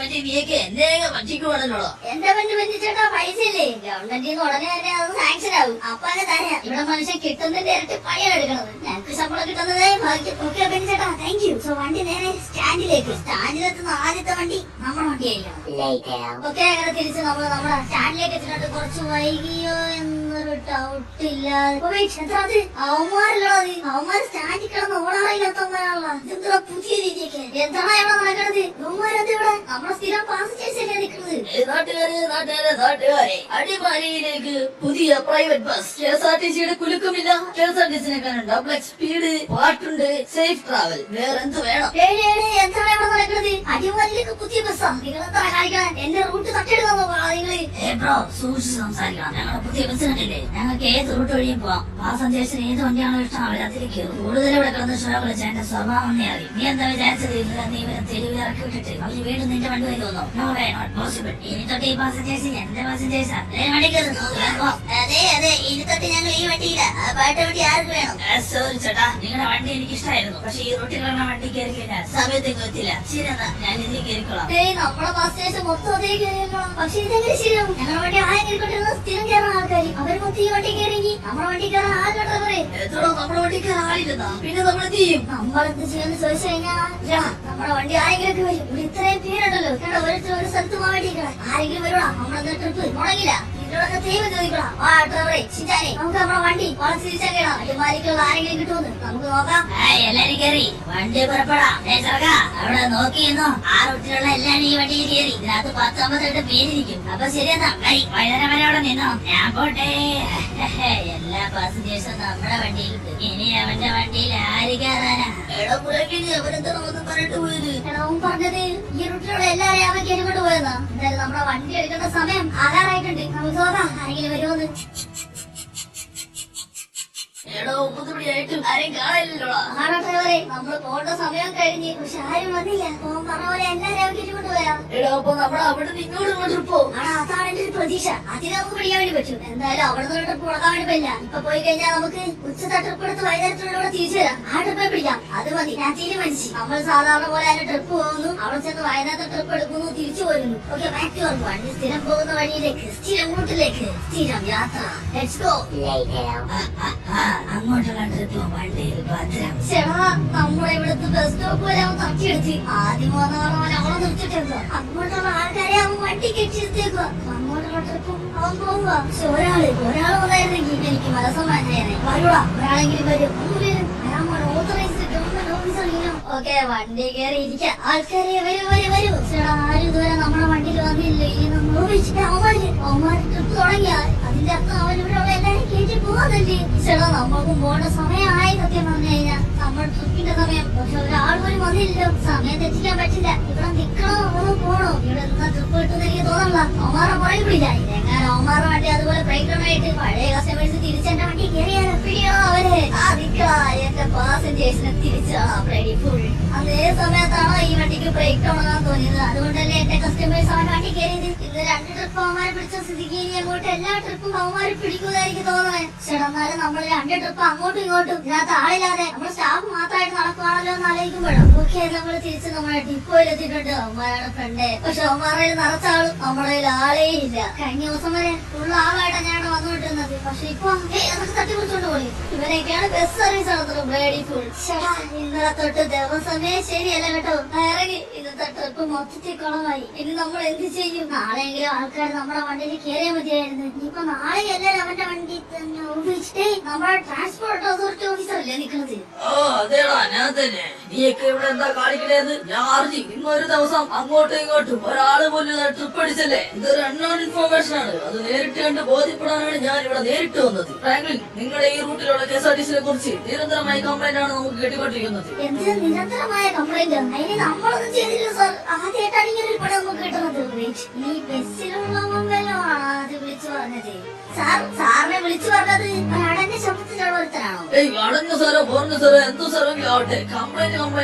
പറ്റി നീയൊക്കെ എന്നെ പറ്റിക്കുവാണല്ലോ. എന്റെ ബെന്നി ചേട്ടാ, പൈസ ഇല്ലേ ഗവൺമെന്റിൽ നിന്ന് ഉടനെ തന്നെ അത് സാങ്ഷൻ ആവും. അപ്പൊ അത് തരാം. ഇവിടെ മനുഷ്യൻ കിട്ടുന്നതിന്റെ ഇരട്ടി പണിയാണ് എടുക്കണത്. ഞങ്ങൾക്ക് ശമ്പളം കിട്ടുന്നതേ ഭാഗ്യം. ഓക്കെ ബെന്നി ചേട്ടാ, താങ്ക് യു. സോ വണ്ടി നേരെ സ്റ്റാൻഡിലേക്ക്. സ്റ്റാൻഡിലെത്തുന്ന ആദ്യത്തെ വണ്ടി നമ്മുടെ വണ്ടി ആയിരിക്കണം. Later. ഓക്കെ, അങ്ങനെ തിരിച്ച് നമ്മൾ നമ്മുടെ സ്റ്റാൻഡിലേക്ക് എത്തിയിട്ട് കുറച്ച് വൈകിയോ എന്നൊരു ഡൗട്ട് ഇല്ലാതെ അവന്മാരല്ലോ. അവന്മാര് സ്റ്റാൻഡിൽ കിടന്ന് ഓടാറില്ലാത്തവന്മാരാണല്ലോ. ഇതെന്താ പുതിയ രീതിയൊക്കെ? എന്താണ് ഇവിടെ നടക്കണത്? അവന്മാരെന്താ ഇവിടെ നമ്മുടെ സ്ഥിരം പാസഞ്ചേഴ്സ് അല്ലേ നിൽക്കുന്നത്? നാട്ടുകാരെ അടിമാലിയിലേക്ക് പുതിയ private bus. KSRTC കുലുക്കമില്ല. KSRTC double speed, പാട്ടുണ്ട്, സേഫ് ട്രാവൽ. വേറെന്ത് വേണം? എന്താണ് ഇവിടെ നടക്കുന്നത്? അടിമാലിയിലേക്ക് പുതിയ ബസ്സാ? നിങ്ങൾ എന്താ കാണിക്കണം? എന്റെ റൂട്ട് തട്ടിയെടുക്കാന്നോ നിങ്ങള്? ബ്രോ, സൂക്ഷിച്ച് സംസാരിക്കണം. ഞങ്ങളുടെ പുതിയ ബസ് കണ്ടില്ലേ? ഞങ്ങൾക്ക് ഏത് റൂട്ട് വഴിയും പോവാം. പാസഞ്ചേഴ്സിന് ഏത് വണ്ടിയാണോ ഇഷ്ടം അവരതിലേക്ക്. കൂടുതൽ ഇവിടെ കിടന്ന് ഷോ കളിച്ച എന്റെ സ്വഭാവം നീ അറിയും. നീ എന്താ വിചാരിച്ചത്? ഇല്ല, നീ ഇവരെ തെരുവിൽ ഇറക്കി വിട്ടിട്ട് അവര് വീണ്ടും നിന്റെ വണ്ടി വരും തോന്നോ? No way, not possible. ഇനി തൊട്ട് ഈ പാസഞ്ചേഴ്സ് എന്റെ പാസഞ്ചേഴ്സാ. വണ്ടി കയറുന്നു. അതെ അതെ, ഇനി തൊട്ട് ഞങ്ങൾ ഈ വണ്ടിയില്ല. ആ പാട്ട വണ്ടി ആർക്ക് വേണം? സോറി ചേട്ടാ, നിങ്ങളുടെ വണ്ടി എനിക്ക് ഇഷ്ടമായിരുന്നു. പക്ഷെ ഈ റൂട്ടിലുള്ള വണ്ടി കയറി കഴിഞ്ഞാൽ സമയത്തേക്ക് എത്തില്ല. ശരി എന്നാ, ഞാൻ ഇതിൽ കയറിക്കോളാം. നമ്മുടെ പാസഞ്ചേഴ്സ് മൊത്തം അതേ കയറിയേക്കണം. പക്ഷെ ഇതെങ്ങനെ ശരിയാവും? ഞങ്ങളുടെ വണ്ടി ആരും കയറിക്കൊണ്ടിരുന്ന സ്ഥിരം കയറുന്ന ആൾക്കാർ അവർ മൊത്തം ഈ വണ്ടി കയറിയെങ്കിൽ നമ്മുടെ വണ്ടി കയറാൻ ആരുടെ പറയും? എത്രയോ നമ്മുടെ വണ്ടി കയറാൻ ആളില്ലെന്നാ. പിന്നെ നമ്മൾ എന്ത് ചെയ്യും? നമ്മളെന്ത് ചെയ്യുമെന്ന് ചോദിച്ചു കഴിഞ്ഞാൽ നമ്മുടെ വണ്ടി ആരെങ്കിലും വരും. ഇവിടെ ഇത്രയും പേരുണ്ടല്ലോ. ഓരോരുത്തർ ഒരു സ്ഥലത്ത് പോകാൻ വേണ്ടി ആരെങ്കിലും വരുവാ. നമ്മളെന്താ ട്രിപ്പ് മുടങ്ങില്ല. ഇതിലൂടെ ദൈവം ചോദിക്കണം. ആ ഡ്രൈവറെ ചിന്താനെ, നമുക്ക് നമ്മുടെ വണ്ടി വളച്ച് തിരിച്ചാക്കണം. അടിമാലിക്കുള്ള ആരെങ്കിലും കിട്ടുമെന്ന് നമുക്ക് നോക്കാം. എല്ലാരും കയറി വണ്ടി പുറപ്പെടാം. അവിടെ നോക്കിയിരുന്നോ? ആ റൂട്ടിലുള്ള എല്ലാരും ഈ വണ്ടിയിൽ കയറി. ഇതിനകത്ത് 19 പേരിരിക്കും. അപ്പൊ ശരിയെന്നാ, വൈകുന്നേരം വരെ അവിടെ നിന്നോ. ഞാൻ പോട്ടെ. എല്ലാ പാസഞ്ചേഴ്സും നമ്മുടെ വണ്ടിയിൽ കിട്ടും. ഇനി അവന്റെ വണ്ടിയിൽ ആര് കയറാനാ? അവരെന്താണെന്ന് പറഞ്ഞിട്ട് പോയത്? അവൻ പറഞ്ഞത് ഈ റൂട്ടിലുള്ള എല്ലാരെയും അവൻ കയറിക്കൊണ്ട് പോയെന്നാ. എന്തായാലും നമ്മുടെ വണ്ടി എടുക്കേണ്ട സമയം ആകാറായിട്ടുണ്ട്. നമുക്ക് നോക്കാം ആരെങ്കിലും വരുമോന്ന്. ആരും കാണില്ലല്ലോ. ആണോ ഡ്രൈവറെ? നമ്മള് പോകേണ്ട സമയം കഴിഞ്ഞ്. പക്ഷെ ആരും വന്നില്ല. ഓൻ പറഞ്ഞ പോലെ എല്ലാരെയും അവൻ കയറ്റിക്കൊണ്ട് പോയാ. നമ്മൾ അവിടെ നിന്നോട് ട്രിപ്പോ? ആണോ, അതാണ് എന്റെ ഒരു പ്രതീക്ഷ. അതിന് നമുക്ക് പിടിക്കാൻ വേണ്ടി പറ്റും. എന്തായാലും അവിടെ നിന്ന് ട്രിപ്പ് കൊടുക്കാൻ വേണ്ടി പറ്റില്ല. ഇപ്പൊ പോയി കഴിഞ്ഞാൽ നമുക്ക് ഉച്ചത്തെ ട്രിപ്പ് എടുത്ത് വൈകുന്നേരത്തിലൂടെ തിരിച്ചു വരാം. ആ ട്രിപ്പെ പിടിക്കാം. അത് മതി, ഞാൻ തീരുമാനിച്ചു. നമ്മൾ സാധാരണ പോലെ അതിന്റെ ട്രിപ്പ് പോകുന്നു, അവിടെ ചെന്ന് വൈകുന്നേരത്തെ ട്രിപ്പ് എടുക്കുന്നു, തിരിച്ചു പോരുന്നു. Okay, back to work. വണ്ടി സ്ഥിരം പോകുന്ന വഴിയിലേക്ക്, സ്ഥിരം റൂട്ടിലേക്ക്, സ്ഥിരം യാത്ര. Let's go. അങ്ങോട്ടുള്ള ട്രിപ്പ് വണ്ടിയിൽ ഭദ്രം. ചേട്ടാ, നമ്മുടെ ഇവിടുത്തെ ബസ് സ്റ്റോപ്പ് വരെ അവൻ തട്ടിയെടുത്ത്. ആദ്യം വന്നവരെ അവളെ നിർത്തിട്ടേക്കുക. അങ്ങോട്ടുള്ള ആൾക്കാരെ അവൻ വണ്ടി കെട്ടിയെടുത്തേക്കുക. അങ്ങോട്ടുള്ള ട്രിപ്പും അവൻ പോവുക. പക്ഷെ ഒരാള് വന്നായിരുന്നെങ്കിൽ എനിക്ക് മനസ്സമാനായിരുന്നു. വരൂടാ, ഒരാളെങ്കിലും വരും. Authorised government ഓഫീസറിലും. ഓക്കെ, വണ്ടി കയറി ഇരിക്കാം. ആൾക്കാരെ വരൂ. ചേട്ടാ, ആരും ഇതുവരെ നമ്മുടെ വണ്ടിയിൽ വന്നില്ല. ഇനി നമ്മൾ അവന്മാര് ട്രിപ്പ് തുടങ്ങിയ അതിന്റെ അർത്ഥം അവരിവിടെ എല്ലാരും കയറ്റി പോകാതല്ലേ? ചേട്ടാ, നമ്മൾക്കും പോകേണ്ട സമയമായി. സത്യം പറഞ്ഞു കഴിഞ്ഞാൽ നമ്മൾ ട്രിപ്പിന്റെ സമയം. പക്ഷെ ഒരാൾ പോലും വന്നില്ലല്ലോ. സമയം തെറ്റിക്കാൻ പറ്റില്ല. ഇവിടെ നിക്കണോ അതോ പോണോ? ഇവിടെ നിന്ന് ട്രിപ്പ് കിട്ടുന്ന എനിക്ക് തോന്നല്ല. അവന്മാരെ പുറകെ പിടില്ല. ഇതെങ്ങനെ അവന്മാരുടെ വണ്ടി അതുപോലെ ബ്രേക്ക് ഡൗൺ ആയിട്ട് പഴയ കസ്റ്റമേഴ്സ് തിരിച്ചെന്റെ വണ്ടി കയറിയാലോ? പിടിയോ അവരെ? എന്റെ പാസഞ്ചേഴ്സിനെ തിരിച്ചാ റെഡി ഫുൾ. അതേ സമയത്താണോ ഈ വണ്ടിക്ക് ബ്രേക്ക് ഡൗൺ ആകാൻ തോന്നിയത്? അതുകൊണ്ടല്ലേ എന്റെ കസ്റ്റമേഴ്സ് അവൻ വണ്ടി കയറിയത്. ഇന്ന് 2 ട്രിപ്പ് അവന്മാരെ പിടിച്ച സ്ഥിതിക്ക് ഇനി അങ്ങോട്ട് എല്ലാ ട്രിപ്പും അവന്മാര് പിടിക്കുന്നതായിരിക്കും തോന്നണേ. ചേട്ടാ, എന്നാലും നമ്മൾ 2 ട്രിപ്പ് അങ്ങോട്ടും ഇങ്ങോട്ടും ഇതിനകത്ത് ആളില്ലാതെ നമ്മുടെ സ്റ്റാഫ് മാത്രമായിട്ട് നടക്കുവാണല്ലോ എന്ന് ആലോചിക്കുമ്പോഴും ഓക്കെ, നമ്മൾ തിരിച്ച് നമ്മുടെ ഡിപ്പോയിൽ എത്തിയിട്ടുണ്ട്. അവന്മാരാണ് ഫ്രണ്ട്. പക്ഷെ അവന്മാരുടെ നിറച്ചാളും നമ്മുടെ ആളേ ഇല്ല. കഴിഞ്ഞ ദിവസം വരെ ഉള്ള ആളായിട്ടാണ് ഞാൻ വന്നുകൊണ്ടിരുന്നത്. പക്ഷെ ഇപ്പൊ അതൊക്കെ തട്ടിക്കുറിച്ചോണ്ട് പോയി. ഇവരൊക്കെയാണ് ബസ് സർവീസ് നടത്തുന്നത്. Bloody full. ചേട്ടാ, ഇന്നലെ തൊട്ട് ദിവസമേ ശരിയല്ല കേട്ടോ. ഇറങ്ങി ഇന്നത്തെ ട്രിപ്പ് ട്രിപ്പ് മൊത്തത്തിൽ കളവായി. ഇനി നമ്മൾ എന്ത് ചെയ്യും? നാളെയെങ്കിലും ആൾക്കാർ നമ്മുടെ വണ്ടിയിൽ കയറിയാൽ മതിയായിരുന്നു. ഇനിയിപ്പോ നാളെ എല്ലാരും അവന്റെ വണ്ടി തന്നെ ഉപയോഗിച്ചിട്ടേ നമ്മുടെ ട്രാൻസ്പോർട്ട് അതോറിറ്റി ഓഫീസറല്ലേ നിൽക്കുന്നത്. ഓ അതേടാ ഞാൻ തന്നെ. നീയൊക്കെ ഇവിടെ എന്താ കാണിക്കണേന്ന് ഞാൻ അറിഞ്ഞു. ഇന്നൊരു ദിവസം അങ്ങോട്ടും ഇങ്ങോട്ടും ഒരാള് പോലും ട്രിപ്പ് അടിച്ചല്ലേ. ഇതൊരു അൺനോൺ ഇൻഫോർമേഷൻ ആണ്. അത് നേരിട്ട് കണ്ട് ബോധ്യപ്പെടാനാണ് ഞാൻ ഇവിടെ നേരിട്ട് വന്നത്. ഫ്രാങ്ക്ലിൻ, നിങ്ങളുടെ ഈ റൂട്ടിലുള്ള KSRTCയെ കുറിച്ച് നിരന്തരമായ കംപ്ലൈന്റ് ആണ് നമുക്ക് കേട്ടുകൊണ്ടിരിക്കുന്നത്. എന്ത് നിരന്തരമായ കംപ്ലൈന്റ്? അതിന് നമ്മളൊന്നും ചെയ്തില്ല സാർ. ആദ്യമായിട്ടാണ് ഇങ്ങനെ ഒരു പടം നമുക്ക് കിട്ടുന്നത്. ഈ ബസ്സിലുള്ള മൊബൈലോ ആണ് അത് വിളിച്ചു പറഞ്ഞത്. സാറിനെ വിളിച്ചു പറഞ്ഞത് അടഞ്ഞ ശബ്ദത്തിലുള്ള ഒരുത്തനാണോ? ഏയ് അടഞ്ഞ സാറോ പറഞ്ഞ സാറോ എന്തോ സാറെങ്കിലും ആവട്ടെ, കംപ്ലൈന്റ്.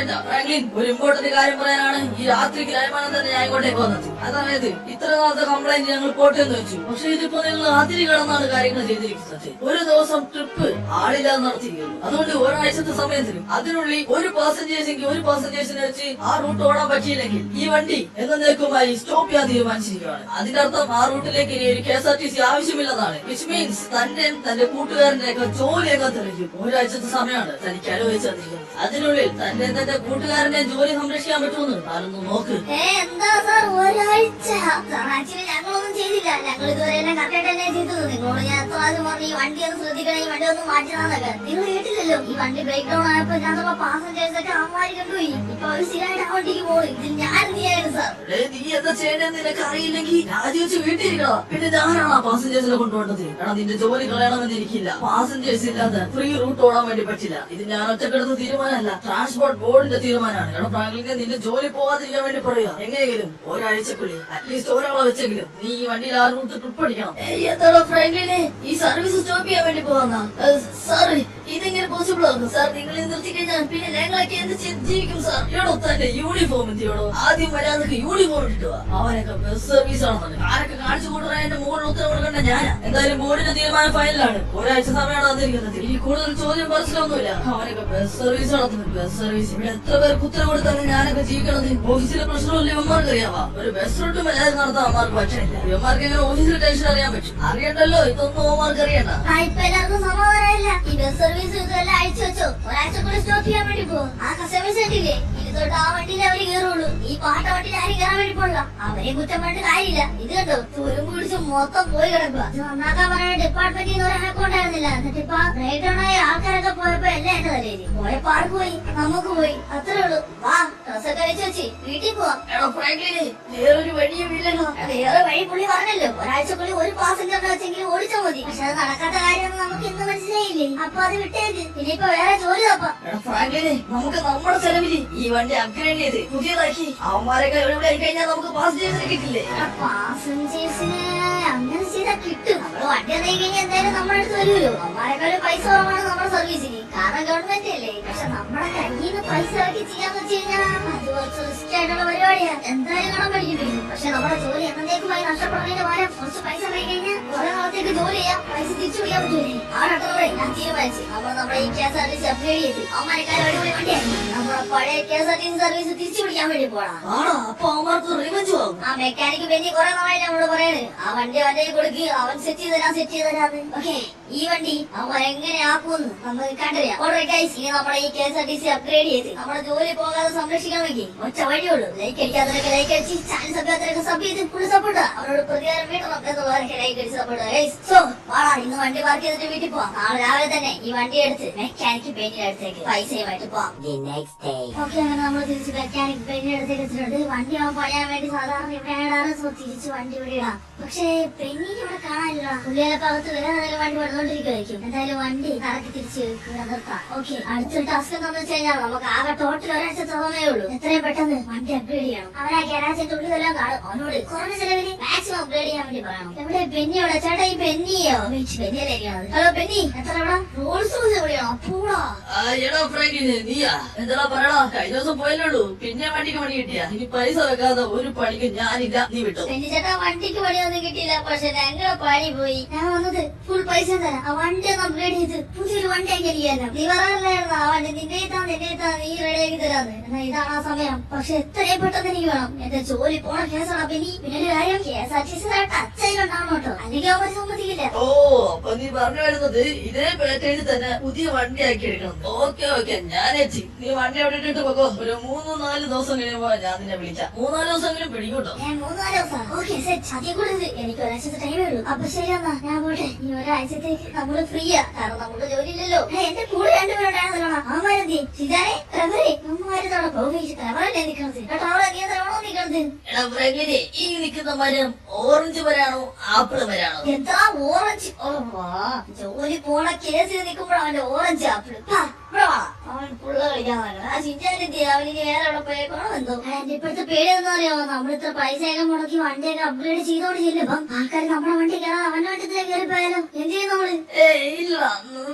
ഫ്രാങ്ക്ലിൻ, ഒരു ഇമ്പോർട്ടന്റ് കാര്യം പറയാനാണ് ഈ രാത്രിക്ക് രായമാനം തന്നെ ഞാൻ ഇങ്ങോട്ടേക്ക് വന്നത്. അതായത് ഇത്ര നാളത്തെ കംപ്ലൈന്റ് ഞങ്ങൾ പോട്ടെന്ന് വെച്ചു. പക്ഷെ ഇതിപ്പോ നിങ്ങൾ അതിരി കടന്നാണ് കാര്യങ്ങൾ ചെയ്തിരിക്കുന്നത്. ഒരു ദിവസം ട്രിപ്പ് ആളില്ലാതെ നടത്തിയിരിക്കുന്നു. അതുകൊണ്ട് ഒരാഴ്ചത്തെ സമയത്തിലും അതിനുള്ളിൽ ഒരു പാസഞ്ചേഴ്സിനെ വെച്ച് ആ റൂട്ട് ഓടാൻ പറ്റിയില്ലെങ്കിൽ ഈ വണ്ടി എന്നേക്കുമായി സ്റ്റോപ്പ് ചെയ്യാൻ തീരുമാനിച്ചിരിക്കുകയാണ്. അതിന്റെ അർത്ഥം ആ റൂട്ടിലേക്ക് ഇനി ഒരു KSRTC ആവശ്യമില്ലെന്നാണ്. വിച്ച് മീൻസ് തന്റെ കൂട്ടുകാരന്റെ ഒക്കെ ജോലി എങ്ങനെ തെളിക്കും. ഒരാഴ്ചത്തെ സമയമാണ് തനിക്ക് അനുവദിച്ചു തന്നിരിക്കുന്നത്. അതിനുള്ളിൽ തന്റെ കൂട്ടുകാരന്റെ ജോലി സംരക്ഷിക്കാൻ പറ്റുമെന്ന് താനൊന്ന് നോക്ക്. എന്താ സാർ ഒരാഴ്ച? ആക്ച്വലി ഞങ്ങളൊന്നും ചെയ്തില്ല. ഞങ്ങൾ ഇതുവരെ എല്ലാം കറക്റ്റായിട്ട് തന്നെ ചെയ്തത്. നിങ്ങളോട് ഞാൻ എത്ര പ്രാവശ്യം പറഞ്ഞു ഈ വണ്ടി ഒന്ന് ശ്രദ്ധിക്കണം, ഈ വണ്ടി ഒന്ന് മാറ്റണമെന്നൊക്കെ. നിങ്ങൾ കേട്ടില്ലല്ലോ. ഈ വണ്ടി ബ്രേക്ക് ഡൗൺ ആയപ്പോ ഞങ്ങളുടെ പാസഞ്ചേഴ്സ് ഒക്കെ അമ്മാരി കണ്ടുപോയി. ഇപ്പൊ അവർ സ്ഥിരമായിട്ട് ആ വണ്ടിക്ക് പോകും. ഇതിൽ ഞാൻ നീയായിരുന്നു സാർ. നീ എന്താ ചെയ്യണമെന്ന് നിനക്ക് അറിയില്ലെങ്കിൽ രാജിവെച്ച് വീട്ടിലിരിക്കണം. പിന്നെ ഞാനാണ് ആ പാസഞ്ചേഴ്സിനെ കൊണ്ടുപോകേണ്ടത്. കാരണം നിന്റെ ജോലി കളയണമെന്ന് എനിക്കില്ല. പാസഞ്ചേഴ്സ് ഇല്ലാതെ ഫ്രീ റൂട്ട് ഓടാൻ വേണ്ടി പറ്റില്ല. ഇത് ഞാൻ ഒറ്റക്കെടുത്ത തീരുമാനമല്ല, ട്രാൻസ്പോർട്ട് ബോർഡിന്റെ തീരുമാനമാണ്. കാരണം ഫ്രാങ്ക്ലിനെ നിന്റെ ജോലി പോകാതിരിക്കാൻ വേണ്ടി പറയുക. എങ്ങനെയെങ്കിലും ഒരാഴ്ചക്കുള്ളിൽ അറ്റ്ലീസ്റ്റ് ഒരാളെ വെച്ചെങ്കിലും നീ ഈ വണ്ടിയിൽ ആ റൂട്ട് ട്രിപ്പ് അടിക്കണം. എന്താണോ ഫ്രാങ്ക്ലിനെ ഈ സർവീസ് സ്റ്റോപ്പ് ചെയ്യാൻ വേണ്ടി പോകുന്ന സാർ? ഇതെങ്ങനെ പോസിബിൾ ആകും സാർ? നിങ്ങൾ നിർത്തി കഴിഞ്ഞാൽ പിന്നെ ഞങ്ങളൊക്കെ എന്ത് ജീവിക്കും സാർ? എടോ തന്റെ യൂണിഫോം എന്തിയോടോ? ആദ്യം മര്യാദക്ക് യൂണിഫോം ഇട്ടിട്ടുക. അവനൊക്കെ ബസ് സർവീസ് ആണെന്നുണ്ട്. ആരൊക്കെ കാണിച്ചു കൂട്ടുന്ന എന്റെ മുകളിൽ ഉത്തരവ് കൊടുക്കേണ്ട ഞാനാ. എന്തായാലും ബോർഡിന്റെ തീരുമാനം ഫൈനലാണ്. ഒരാഴ്ച സമയമാണ് തന്നിരിക്കുന്നത്. ഈ കൂടുതൽ ചോദ്യം മനസ്സിലൊന്നുമില്ല. അവനൊക്കെ ബസ് സർവീസ് നടത്തുന്നത്. ബസ് സർവീസ് ഇവിടെ എത്ര പേർക്ക് ഉത്തരവ് കൊടുത്താലും ഞാനൊക്കെ ജീവിക്കണത്. ഓഫീസിലെ പ്രശ്നമല്ലേ ഇവന്മാർക്ക് അറിയാവാ. ഒരു ബസ് റൂട്ട് മര്യാദ നടത്താൻ അവന്മാർക്ക് പറ്റില്ല. ഇവന്മാർക്ക് എങ്ങനെ ഓഫീസിലെ ടെൻഷൻ അറിയാൻ പറ്റും? അറിയണ്ടല്ലോ, ഇതൊന്നും അവന്മാർക്ക് അറിയണ്ട. ഇപ്പൊ എല്ലാവർക്കും സമാധാനമില്ല. ഈ ബസ് സർവീസ് ഇതെല്ലാം അഴിച്ചു വെച്ചോ. ഒരാഴ്ചക്കുള്ളിൽ സ്റ്റോപ്പ് ചെയ്യാൻ വേണ്ടി പോകും. ആ കസ്റ്റമേഴ്സ് കണ്ടില്ലേ? ഇത് തൊട്ട് ആ വണ്ടിയിൽ അവര് കയറുള്ളൂ. ഈ പാട്ട വണ്ടിയിൽ ആരും കയറാൻ വേണ്ടി പോകില്ല. അവരെ കുറ്റം പറഞ്ഞിട്ട് കാര്യമില്ല. ഇത് കണ്ടോ, തുരുമ്പ് പിടിച്ച് മൊത്തം പോയി കിടക്കുക. ഇത് നന്നാക്കാൻ പറയാൻ ഡിപ്പാർട്ട്മെന്റിൽ നിന്ന് ഒരാൾക്ക് ഉണ്ടായിരുന്നില്ല. എന്നിട്ട് ഇപ്പൊ ബ്രേക്ക് ഡൗൺ ആയ ആൾക്കാരൊക്കെ പോയപ്പോ എല്ലാം എന്റെ തലയിൽ പോയപ്പോ ആർക്ക് പോയി? നമുക്ക് പോയി. അത്രേ ഉള്ളൂ. വാ, ഡ്രസ്സൊക്കെ വെച്ച് വെച്ച് വീട്ടിൽ പോവാം. എടോ ഫ്രാങ്ക്ലിനെ, വേറൊരു വഴിയും ഇല്ലല്ലോ. വേറെ വഴി പുള്ളി പറഞ്ഞല്ലോ. ഒരാഴ്ചക്കുള്ളിൽ ഒരു പാസഞ്ചറിനെ വെച്ചെങ്കിലും ഓടിച്ചാൽ മതി. പക്ഷെ അത് നടക്കാത്ത കാര്യമൊന്നും നമുക്ക് ഇന്ന് മനസ്സിലായില്ലേ. അപ്പൊ അത് വിട്ടേക്ക്. ഇനിയിപ്പോ വേറെ ജോലി തപ്പാം. ഫ്രാങ്ക്ലിനെ, നമുക്ക് നമ്മുടെ ചെലവില് ഈ വണ്ടി അപ്ഗ്രേഡ് ചെയ്ത് പുതിയതാക്കി അവന്മാരൊക്കെ ഇവിടെ ആയി കഴിഞ്ഞാൽ നമുക്ക് പാസഞ്ചേഴ്സിനെ കിട്ടില്ലേ? പാസഞ്ചേഴ്സിന് അങ്ങനെ ചെയ്താൽ കിട്ടും. നമ്മള് വണ്ടി ഇറങ്ങി കഴിഞ്ഞാൽ എന്തായാലും നമ്മുടെ അടുത്ത് വരുമല്ലോ. അമ്മാരെക്കാളും പൈസ കുറവാണ് നമ്മുടെ സർവീസിന്. കാരണം ഗവൺമെന്റ് അല്ലേ. പക്ഷെ നമ്മുടെ കയ്യിൽ നിന്ന് പൈസ ആക്കി ചെയ്യാന്ന് വെച്ച് കഴിഞ്ഞാൽ അത് കുറച്ച് റിസ്ക് ആയിട്ടുള്ള പരിപാടിയാണ്. എന്തായാലും കടം പഠിക്കേണ്ടി വരും. പക്ഷെ നമ്മുടെ ജോലി എന്നേക്കുമായി നഷ്ടപ്പെടുന്നതിന് പകരം കുറച്ച് പൈസ ആയി കഴിഞ്ഞാൽ കുറെ നാളത്തേക്ക് ജോലി ചെയ്യാം, പൈസ തിരിച്ചു പിടിക്കാൻ പറ്റൂലേ. ആ ഘട്ടത്തോടെ ഞാൻ തീരുമാനിച്ചു നമ്മുടെ ഈ KSRTC അപ്ഗ്രേഡ് ചെയ്ത് അമ്മാരെക്കാളും അടിപൊളി വണ്ടിയാണ്. നമ്മുടെ പഴയ KSRTC സർവീസ് തിരിച്ചു പിടിക്കാൻ വേണ്ടി പോകണം. ആണോ? അപ്പൊ അവന്മാർക്ക് റിവെഞ്ച് ആകും. ആ മെക്കാനിക്ക് ബെന്നി കുറെ നാളായി നമ്മളോട് പറയണ് ആ വണ്ടി അവന്റെ കൊടുക്കുക, അവൻ സെറ്റ് ചെയ്ത് തരാന്ന്. ഓക്കെ, ഈ വണ്ടി അവൻ എങ്ങനെ ആക്കുമെന്ന് നമുക്ക് കണ്ടറിയാം. ഓൾറൈറ്റ് ഗൈസ്, ഇനി നമ്മുടെ ഈ KSRTC അപ്ഗ്രേഡ് ചെയ്ത് നമ്മുടെ ജോലി പോകാതെ സംരക്ഷിക്കണമെങ്കിൽ ഒറ്റ വഴിയുള്ളൂ. ലൈക്ക് അടിക്കാത്തവരൊക്കെ ലൈക്ക് അടിച്ച്, ചാനൽ സബ്ബാത്തരൊക്കെ സബ് ചെയ്ത് ഫുൾ സപ്പോർട്ട്. അവരോട് പ്രതികാരം വീട്ടണം എന്നുള്ളവരൊക്കെ ലൈക്ക് അടിച്ച് സപ്പോർട്ട്. ഗൈസ്, സോ വാടാ, ഇന്ന് വണ്ടി പാർക്ക് ചെയ്തിട്ട് വീട്ടിൽ പോവാം. നാളെ രാവിലെ തന്നെ ഈ വണ്ടി എടുത്ത് മെക്കാനിക്ക് ബെന്നിയുടെ അടുത്തേക്ക് പൈസയുമായിട്ട് പോവാം. ഓക്കെ, അങ്ങനെ നമ്മൾ തിരിച്ച് മെക്കാനിക് ബെന്നിയുടെ അടുത്തേക്ക് എത്തിയിട്ടുണ്ട്. വണ്ടി അവൻ പണിയാൻ വേണ്ടി സാധാരണ ഇവിടെ ഇടാറ്. സോ തിരിച്ച് വണ്ടി ഇവിടെ ഇടാം. പക്ഷേ പെണ്ണിനെ ഇവിടെ കാണാനില്ല. പുള്ളിയുടെ ഭാഗത്ത് വരാതെ വണ്ടി പണിതുകൊണ്ടിരിക്കുമായിരിക്കും. എന്തായാലും വണ്ടി കറക്കി തിരിച്ച് ഇവിടെ നിർത്താം. ഓക്കെ, അടുത്തൊരു ടാസ്ക് എന്താണെന്ന് വെച്ച് കഴിഞ്ഞാൽ നമുക്ക് ആകെ ടോട്ടൽ ഒരാഴ്ച സമയമേ ഉള്ളൂ. എത്രയും പെട്ടെന്ന് വണ്ടി അപ്ഗ്രേഡ് ചെയ്യണം. അവനാ ഗരാജിന്റെ ഉള്ളിലെല്ലാം കാണും. അവനോട് കുറഞ്ഞ ചെലവിന് മാക്സിമം അപ്ഗ്രേഡ് ചെയ്യാൻ വേണ്ടി പറയണം. എവിടെ ബെന്നി? അവിടെ ചേട്ടാ, ഈ ബെന്നിയോ? ബെന്നിയിലേക്കാണ്. ഹലോ ബെന്നി, എത്ര ഇവിടെ റോൾസ് റോയ്സ് എവിടെയാണോ? പൂടാ. എടാ ഫ്രാങ്ക്ലിനെ, നീയാ? എന്താ പറയടാ? കഴിഞ്ഞ ദിവസം പോയല്ലുള്ളൂ, പിന്നെ വണ്ടിക്ക് പണി കിട്ടിയാ? ഇനി പൈസ വെക്കാതെ ഒരു പണിക്ക് ഞാൻ ഞാനില്ല, നീ വിട്ടോ. ബെന്നി ചേട്ടാ വണ്ടിക്ക് പണിയൊന്നും കിട്ടിയില്ല, പക്ഷെ ഞങ്ങളെ പണി പോയി. ഞാൻ വന്നത് ഫുൾ പൈസ തരാം. ആ വണ്ടി ഒന്ന് അപ്ഗ്രേഡ് ചെയ്ത് പുതിയൊരു വണ്ടി അങ്ങിരിക്കാനോ. നീ പറയാനായിരുന്നു ആ വണ്ടി നിന്റെ നീ റെഡിയാക്കി തരാന്ന്. എന്നാ ഇതാണ് ആ സമയം. പക്ഷെ എത്രയും പെട്ടെന്ന് എനിക്ക് വേണം. എന്റെ ജോലി പോണ കേസാണ് ബെന്നി. പിന്നെ ഒരു കാര്യം, KSRTC ടച്ചായിട്ടുണ്ടാവണം കേട്ടോ, അല്ലെങ്കിൽ അവർ സമ്മതിക്കില്ല. ഓ, അപ്പൊ നീ പറഞ്ഞു വരുന്നത് ഇതേ പാറ്റേണിൽ തന്നെ പുതിയ വണ്ടി ആക്കി എടുക്കണം. ഓക്കെ ഓക്കെ, ഞാൻ എത്തി. നീ വണ്ടി അവിടെ ഇട്ടിട്ട് പോകോ. ഒരു 3-4 ദിവസം കഴിയുമ്പോ ഞാൻ നിന്നെ വിളിക്കാം. 3-4 ദിവസമെങ്കിലും പിടിക്കൂട്ടോ. ഞാൻ 3-4 ദിവസം. Okay set. അതിൽ കൂടുതൽ എനിക്ക് ഒരാഴ്ചത്തെ ടൈമേ ഉള്ളൂ. അപ്പൊ ശരി എന്നാ ഞാൻ പോട്ടെ. ഈ ഒരാഴ്ചത്തേക്ക് നമ്മള് ഫ്രീയാ, കാരണം നമുക്ക് ജോലി ഇല്ലല്ലോ. എന്റെ കൂടെ രണ്ടുപേരുണ്ടായിരുന്നല്ലോ. അമ്മമാരെന്തി സിജാനെ ട്രെവറെ അമ്മമാരെന്താണ് ട്രെവറല്ലേ നിക്കണത് കേട്ടോ. അവിടെ നീ എന്താണോ നിക്കണത്? എടാ ഫ്രാങ്ക്ലിനെ, ഈ നിൽക്കുന്ന മരം ഓറഞ്ച് മരാണോ ആപ്പിള് മരാണോ? എന്താ ഓറഞ്ച്? ഓ വാ, ജോലി പോണ കേസിൽ നിൽക്കുമ്പോഴാണ് അവന്റെ ഓറഞ്ച് ആപ്പിള്. അവൻ പുള്ള കളിക്കാൻ ആ ചിഞ്ചാനെത്തി. അവനിക്ക് വേറെ എവിടെ പോയേക്കണോ എന്തോ. എന്റെ ഇപ്പോഴത്തെ പേടി എന്താ അറിയാമോ, നമ്മളിത്ര പൈസയൊക്കെ മുടക്കി വണ്ടിയൊക്കെ അപ്ഗ്രേഡ് ചെയ്തോണ്ട് ചെല്ലുമ്പം ആൾക്കാർ നമ്മുടെ വണ്ടി കയറാൻ അവന്റെ വണ്ടി തന്നെ കയറി പോയാലോ? എന്ത് ചെയ്യും നമ്മള്? ഇല്ല,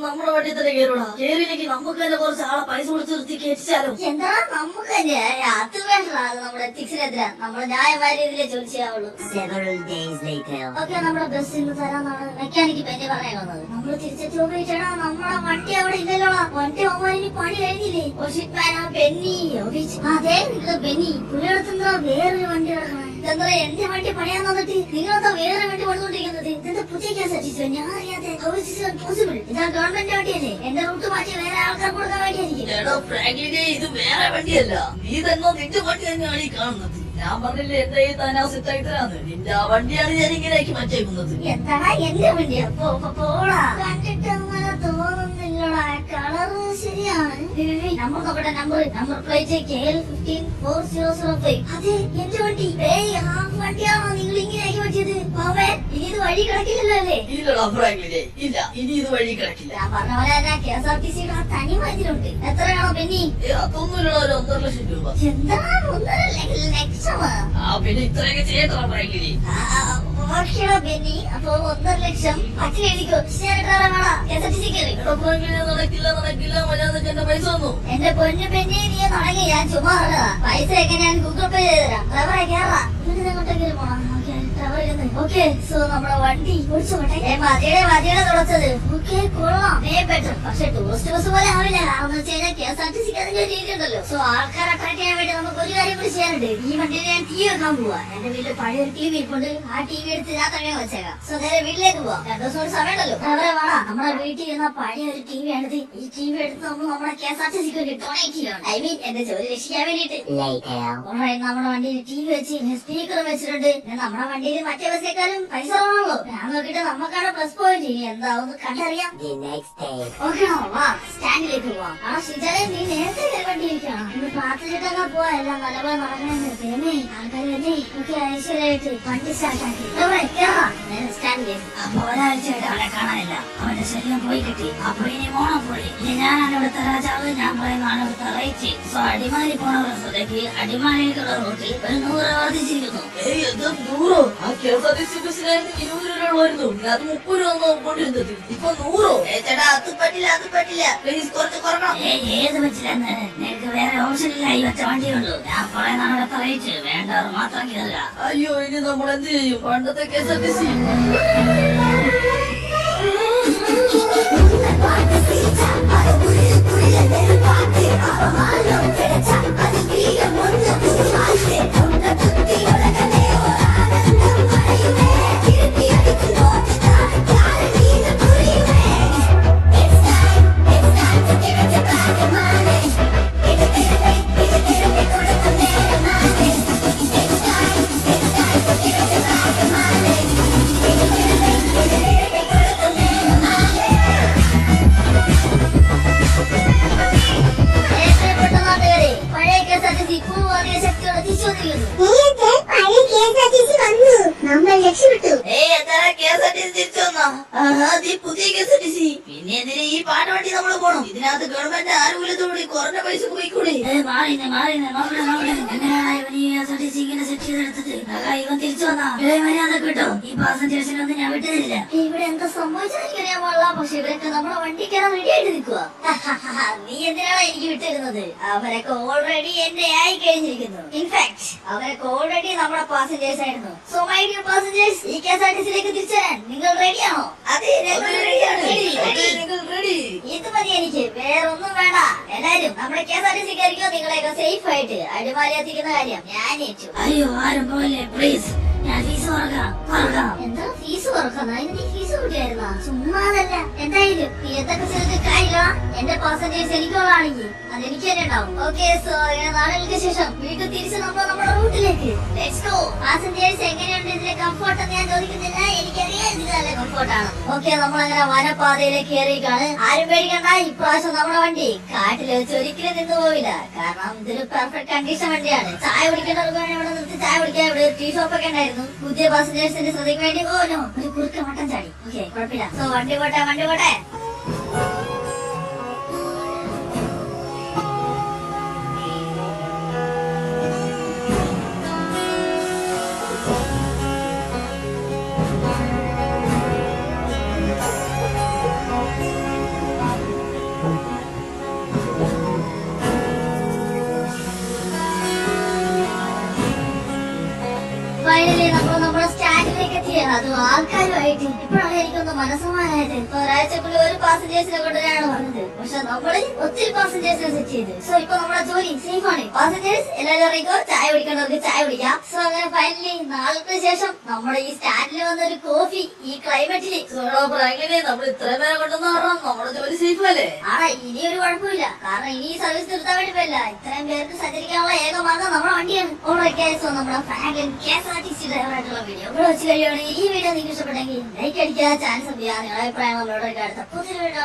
നമ്മുടെ വണ്ടി തന്നെ കയറൂടാ. കയറിയില്ലെങ്കിൽ നമുക്ക് തന്നെ കുറച്ച് ആളെ പൈസ കൊടുത്ത് നിർത്തി കയറ്റിച്ചാലോ? എന്താ നമുക്ക് തന്നെ അത് വേണ്ട. അത് നമ്മുടെ എത്തിക്സിനെതിരാ. നമ്മള് ന്യായമായ രീതിയിലേ ജോലി ചെയ്യാവുള്ളൂ. ഓക്കെ, നമ്മുടെ ബസ് ഇന്ന് തരാന്നാണ് മെക്കാനിക്ക് ബെന്നി പറയാൻ വന്നത്. നമ്മള് തിരിച്ചെത്തി ഉപയോഗിച്ചാടാ. നമ്മുടെ വണ്ടി അവിടെ ഇല്ലല്ലോടാ. വണ്ടി അവന്മാരിനി പണി കഴിഞ്ഞില്ലേ? ബെന്നി അതെ നിങ്ങള് ബെന്നി പുള്ളിയെടുത്തെന്താ വേറൊരു വണ്ടി കിടക്കണേ. ഇതെന്താ എന്റെ വണ്ടി പണിയാൻ വന്നിട്ട് നിങ്ങളെന്താ വേറെ വണ്ടി പണിതുകൊണ്ടിരിക്കുന്നത്? ഇതെന്താ പുതിയ കേസ്? ഞാൻ അറിയാതെ പോസിബിൾ. ഇതാ ഗവൺമെന്റ് വണ്ടിയല്ലേ, എന്റെ റൂട്ട് മാറ്റി വേറെ ആൾക്കാർ കൊടുക്കാൻ വേണ്ടിയായിരിക്കും. എടോ ഫ്രാങ്ക്ലിനെ, ഇത് വേറെ വണ്ടിയല്ല. നീ തന്നെ നിന്റെ വണ്ടി തന്നെയാണ് ഈ കാണുന്നത്. ഞാൻ പറഞ്ഞില്ലേ എന്റെ ഈ തനാസിറ്റായിട്ടാണ് നിന്റെ ആ വണ്ടിയാണ് ഞാൻ ഇങ്ങനെയാക്കി മാറ്റേക്കുന്നത്. എന്താ എന്റെ വണ്ടിയാ? പോടാ. കണ്ടിട്ട് അങ്ങനെ തോന്നുന്നില്ലടാ. കളറ് ശരിയാണ്. നമ്പർ നോക്കട്ടെ. Number plate KL15405. അതെ എന്റെ വണ്ടി. ആ വണ്ടിയാണോ നിങ്ങൾ ഇങ്ങനെയാക്കി മാറ്റിയത്? ഇനി ഇത് വഴി കിടക്കില്ലല്ലോ അല്ലേ? ഇല്ലടാ ഫ്രാങ്ക്ലിനെ, ഇല്ല, ഇനി ഇത് വഴി കിടക്കില്ല. ഞാൻ പറഞ്ഞ പോലെ തന്നെ KSRTCയുടെ ആ തനി മതിലുണ്ട്. എത്രയാണോ ബെന്നി? അതൊന്നും ഇല്ലടാ, ഒരു 1.5 ലക്ഷം രൂപ. എന്താ 1.5 ലക്ഷമാ? പിന്നെ ഇത്രയൊക്കെ ചെയ്യട്ടാ ഫ്രാങ്ക്ലിനെ. ഓക്കേടാ ബെന്നി, അപ്പൊ 1.5 ലക്ഷം പറ്റി എഴുതിക്കോ. നടക്കില്ല മര്യാദക്ക് എന്റെ പൈസ തന്നു. എന്റെ പൊന്നു ബെന്നി, നീ തുടങ്ങി. ഞാൻ ചുമ്മാ പറഞ്ഞതാ. പൈസയൊക്കെ ഞാൻ ഗൂഗിൾ പേ ചെയ്തുതരാം. ട്രെവറെ കേറാ. എന്നിട്ട് എങ്ങോട്ടെങ്കിലും പോണം. ഓക്കെ, സോ നമ്മുടെ വണ്ടി ഓടിച്ചോട്ടെ. മതിയുടെ തുടച്ചത്. ഓക്കെ, കൊള്ളാം. ബെറ്റർ. പക്ഷെ ടൂറിസ്റ്റ് ബസ് പോലെ ആവില്ല. കാരണം വെച്ച് കഴിഞ്ഞാൽ KSRTCക്ക് അതിന്റെ ഒരു രീതി ഉണ്ടല്ലോ. സോ ആൾക്കാരെ അട്രാക്ട് ചെയ്യാൻ വേണ്ടി നമുക്ക് ഒരു കാര്യം കൂടി ചെയ്യാനുണ്ട്. ഈ വണ്ടിയിൽ ഞാൻ TV വെക്കാൻ പോവാ. എന്റെ വീട്ടിൽ പഴയൊരു TV ഇരിപ്പുണ്ട്. ആ TV എടുത്ത് ഞാൻ തന്നെ വെച്ചേക്കാം. സോ നേരെ വീട്ടിലേക്ക് പോവാം. 2 ദിവസം കൂടി സമയമുണ്ടല്ലോ. അവരെ വേണം. നമ്മുടെ വീട്ടിൽ ഇരുന്ന പഴയ ഒരു TV ആണിത്. ഈ TV എടുത്ത് നമ്മൾ നമ്മുടെ KSRTCക്ക് വേണ്ടി ഡൊണേറ്റ് ചെയ്യണം. ഐ മീൻ എന്റെ ജോലി രക്ഷിക്കാൻ വേണ്ടിട്ട്. നമ്മുടെ വണ്ടിയിൽ TV വെച്ച് സ്പീക്കറും വെച്ചിട്ടുണ്ട്. നമ്മുടെ വണ്ടിയിൽ മറ്റേ ബസ്സേക്കാളും പൈസ കുറവാണല്ലോ. ഞാൻ നോക്കിട്ട് നമുക്കാണ് പ്ലസ് പോയിന്റ്. ഇനി എന്താവും കണ്ടറിയാം. ഓക്കെ, വാ സ്റ്റാൻഡിലേക്ക് പോവാം. ആ ശിജാനെ, നീ നേരത്തെ വണ്ടി ഇരിക്കണം. ഇന്ന് പ്രാർത്ഥിച്ചിട്ടൊക്കെ പോവാ. എല്ലാം നല്ലപോലെ നടക്കണേ. ആൾക്കാർ വന്നേ. ഓക്കെ, ഐശ്വര്യമായിട്ട് വണ്ടി സ്റ്റാർട്ടാക്കി സ്റ്റാൻഡിലേക്ക്. അപ്പൊ ഒരാഴ്ചയായിട്ട് അവനെ കാണാനില്ല. അവന്റെ ശല്യം പോയി കിട്ടി. അപ്പൊ ഇനി മോണം പോയി. ഇനി ഞാനാണ് ഇവിടുത്തെ രാജാവ്. ഞാൻ പറയുന്നതാണ് ഇവിടുത്തെ റൈറ്റ്. സോ അടിമാലി പോണ സ്ഥലത്തേക്ക് അടിമാലിക്കുള്ള റൂട്ടിൽ ഒരു 100 വർദ്ധിച്ചിരിക്കുന്നു. KSRTC ബസ്സിനായിരുന്നു 20 രൂപ വരുന്നു. അത് 30 രൂപ നോക്കൊണ്ടിരുന്നത്. ഇപ്പൊ 100. ചേട്ടാ അത് പറ്റില്ല. പ്ലീസ് കുറച്ച് കുറക്കണം. ഏത് പറ്റില്ലെന്ന് നിനക്ക് വേറെ ഓപ്ഷൻ ഇല്ല. ഈ ഒറ്റ വണ്ടിയുള്ളൂ. ഞാൻ പറയുന്നതാണ് ഇവിടുത്തെ റേറ്റ്. വേണ്ടവർ മാത്രം കയറുക. അയ്യോ, ഇനി നമ്മൾ എന്ത് ചെയ്യും? പണ്ടത്തെ KSRTC. പുതിയ KSRTC. പിന്നെ പിന്നെ എന്തിനാ ഈ പാട്ട് വണ്ടി നമ്മള് പോണം? ഇതിനകത്ത് ഗവൺമെന്റ് ആനുകൂല്യത്തോടുകൂടി കുറഞ്ഞ പൈസ പോയിക്കൂടി. എങ്ങനെയാണ് ഇവൻ ഈ SRTC ഇങ്ങനെ സെറ്റ് ചെയ്തെടുത്തത്? ഇവൻ തിരിച്ചു വന്നാ മര്യാദ കിട്ടോ? ഈ പാസഞ്ചേഴ്സിനൊന്നും ഞാൻ വിട്ടുതരില്ല. ഇവിടെ എന്താ സംഭവിച്ചറിയാൻ പാടില്ല. പക്ഷെ ഇവരൊക്കെ നമ്മളെ വണ്ടി കയറാൻ റെഡി ആയിട്ട് നിൽക്കുക. നീ എന്തിനാണ് എനിക്ക് വിട്ടിരുന്നത്? അവരൊക്കെ ഓൾറെഡി എന്റെ ആയി കഴിഞ്ഞിരിക്കുന്നു. ഇൻഫാക്ട് അവരൊക്കെ ഓൾറെഡി നമ്മുടെ പാസഞ്ചേഴ്സ് ആയിരുന്നു. സോ മൈ ഡിയർ പാസഞ്ചേഴ്സ്, ഈ KSRTCയിലേക്ക് തിരിച്ചു വരാൻ നിങ്ങൾ റെഡിയാണോ? അതെ, ഞങ്ങൾ റെഡിയാണ്. ഇത് മതി എനിക്ക്, വേറൊന്നും വേണ്ട. എല്ലാരും നമ്മുടെ KSRTC കയറിക്കോ. നിങ്ങളെയൊക്കെ സേഫ് ആയിട്ട് അടിമാലി എത്തിക്കുന്ന കാര്യം ഞാൻ ഏറ്റു. അയ്യോ, ആരും പോലെ പ്ലീസ്, ഞാൻ ഫീസ് കുറക്കാം. എന്താ ഫീസ് കുറക്കുന്ന? നീ ഫീസ് കൂട്ടിയായിരുന്നാ? ചുമ്മാതല്ല. എന്തായാലും നീ എന്തൊക്കെ ചെയ്തിട്ട് കാര്യമില്ല. എന്റെ പാസഞ്ചേഴ്സ് എനിക്കുള്ളതാണെങ്കിൽ അതെനിക്ക് തന്നെ ഉണ്ടാവും. ഓക്കെ, സോ നാളുകൾക്ക് ശേഷം വീട്ടിൽ തിരിച്ച് നമ്മൾ നമ്മുടെ റൂട്ടിലേക്ക് ലെറ്റ്സ് ഗോ. പാസഞ്ചേഴ്സ് എങ്ങനെയുണ്ട് ഇതിലെ കംഫോർട്ട് എന്ന് ഞാൻ ചോദിക്കുന്നില്ല, എനിക്കറിയാം ഇത് നല്ല കംഫോർട്ടാണ്. ഓക്കെ, നമ്മളങ്ങനെ വനപാതയിലേക്ക് കയറിയിട്ടാണ്. ആരും പേടിക്കണ്ട, ഇപ്രാവശ്യം നമ്മുടെ വണ്ടി കാട്ടിൽ വെച്ച് ഒരിക്കലും നിന്ന് പോവില്ല. കാരണം ഇതൊരു പെർഫെക്റ്റ് കണ്ടീഷൻ വണ്ടിയാണ്. ചായ കുടിക്കേണ്ടവർക്ക് വേണ്ടി ഇവിടെ നിർത്തി ചായ കുടിക്കാൻ ഇവിടെ ഒരു ടീ ഷോപ്പ് ഒക്കെ ഉണ്ടായിരുന്നു. പുതിയ പാസഞ്ചേഴ്സിന്റെ ശ്രദ്ധയ്ക്ക് വേണ്ടി ഓനോ ഒരു കുറുക്ക മട്ടൻ ചാടി. ഓക്കെ, കുഴപ്പമില്ല. സോ വണ്ടി പോട്ടെ. ഫൈനലി നമ്മൾ നമ്മുടെ സ്റ്റാൻഡിലേക്ക് എത്തിയാണ്. അതും ആൾക്കാരുമായിട്ട്. ഇപ്പോഴാണ് എനിക്കൊന്ന് മനസ്സമാനായത്. ഒരാഴ്ചക്കുള്ളിൽ ഒരു പാസഞ്ചേഴ്സിനെ കൊണ്ടുവരാണ് പറഞ്ഞത്. പക്ഷെ നമ്മള് ഒത്തിരി പാസഞ്ചേഴ്സിനെ സെറ്റ് ചെയ്ത്. സോ ഇപ്പൊ നമ്മുടെ ജോലി സേഫ് ആണ്. പാസഞ്ചേഴ്സ് എല്ലാവരും അറിയിക്കോ, ചായ കുടിക്കേണ്ടവർക്ക് ചായ കുടിക്കാം. സോ അങ്ങനെ ഫൈനലി നാൾക്ക് ശേഷം നമ്മുടെ ഈ സ്റ്റാൻഡിൽ വന്ന ഒരു കോഫി ഈ ക്ലൈമറ്റില് നമ്മൾ ഇത്രയും പേരെ കൊണ്ടെന്ന് പറഞ്ഞാൽ നമ്മുടെ ജോലി സേഫ് അല്ലേ? ആടാ, ഇനി ഒരു കുഴപ്പമില്ല. കാരണം ഇനി സർവീസ് നിർത്താൻ വേണ്ടി പറ്റില്ല. ഇത്രയും പേർക്ക് സഞ്ചരിക്കാനുള്ള ഏക മാർഗം നമ്മുടെ വണ്ടിയാണ്. സോ നമ്മുടെ ഫ്രാങ്ക്ലിൻ KSRTC ഡ്രൈവറായിട്ടുള്ള വീഡിയോ ഇവിടെ വെച്ച് കഴിയുകയാണെങ്കിൽ ഈ വീഡിയോ നിങ്ങൾക്ക് ഇഷ്ടപ്പെട്ടെങ്കിൽ ലൈക്ക് അടിക്കുക, ചാനൽ സബ് ചെയ്യുക, നിങ്ങളുടെ അഭിപ്രായം നമ്മളോട് അടുത്ത പുതിയ വീഡിയോ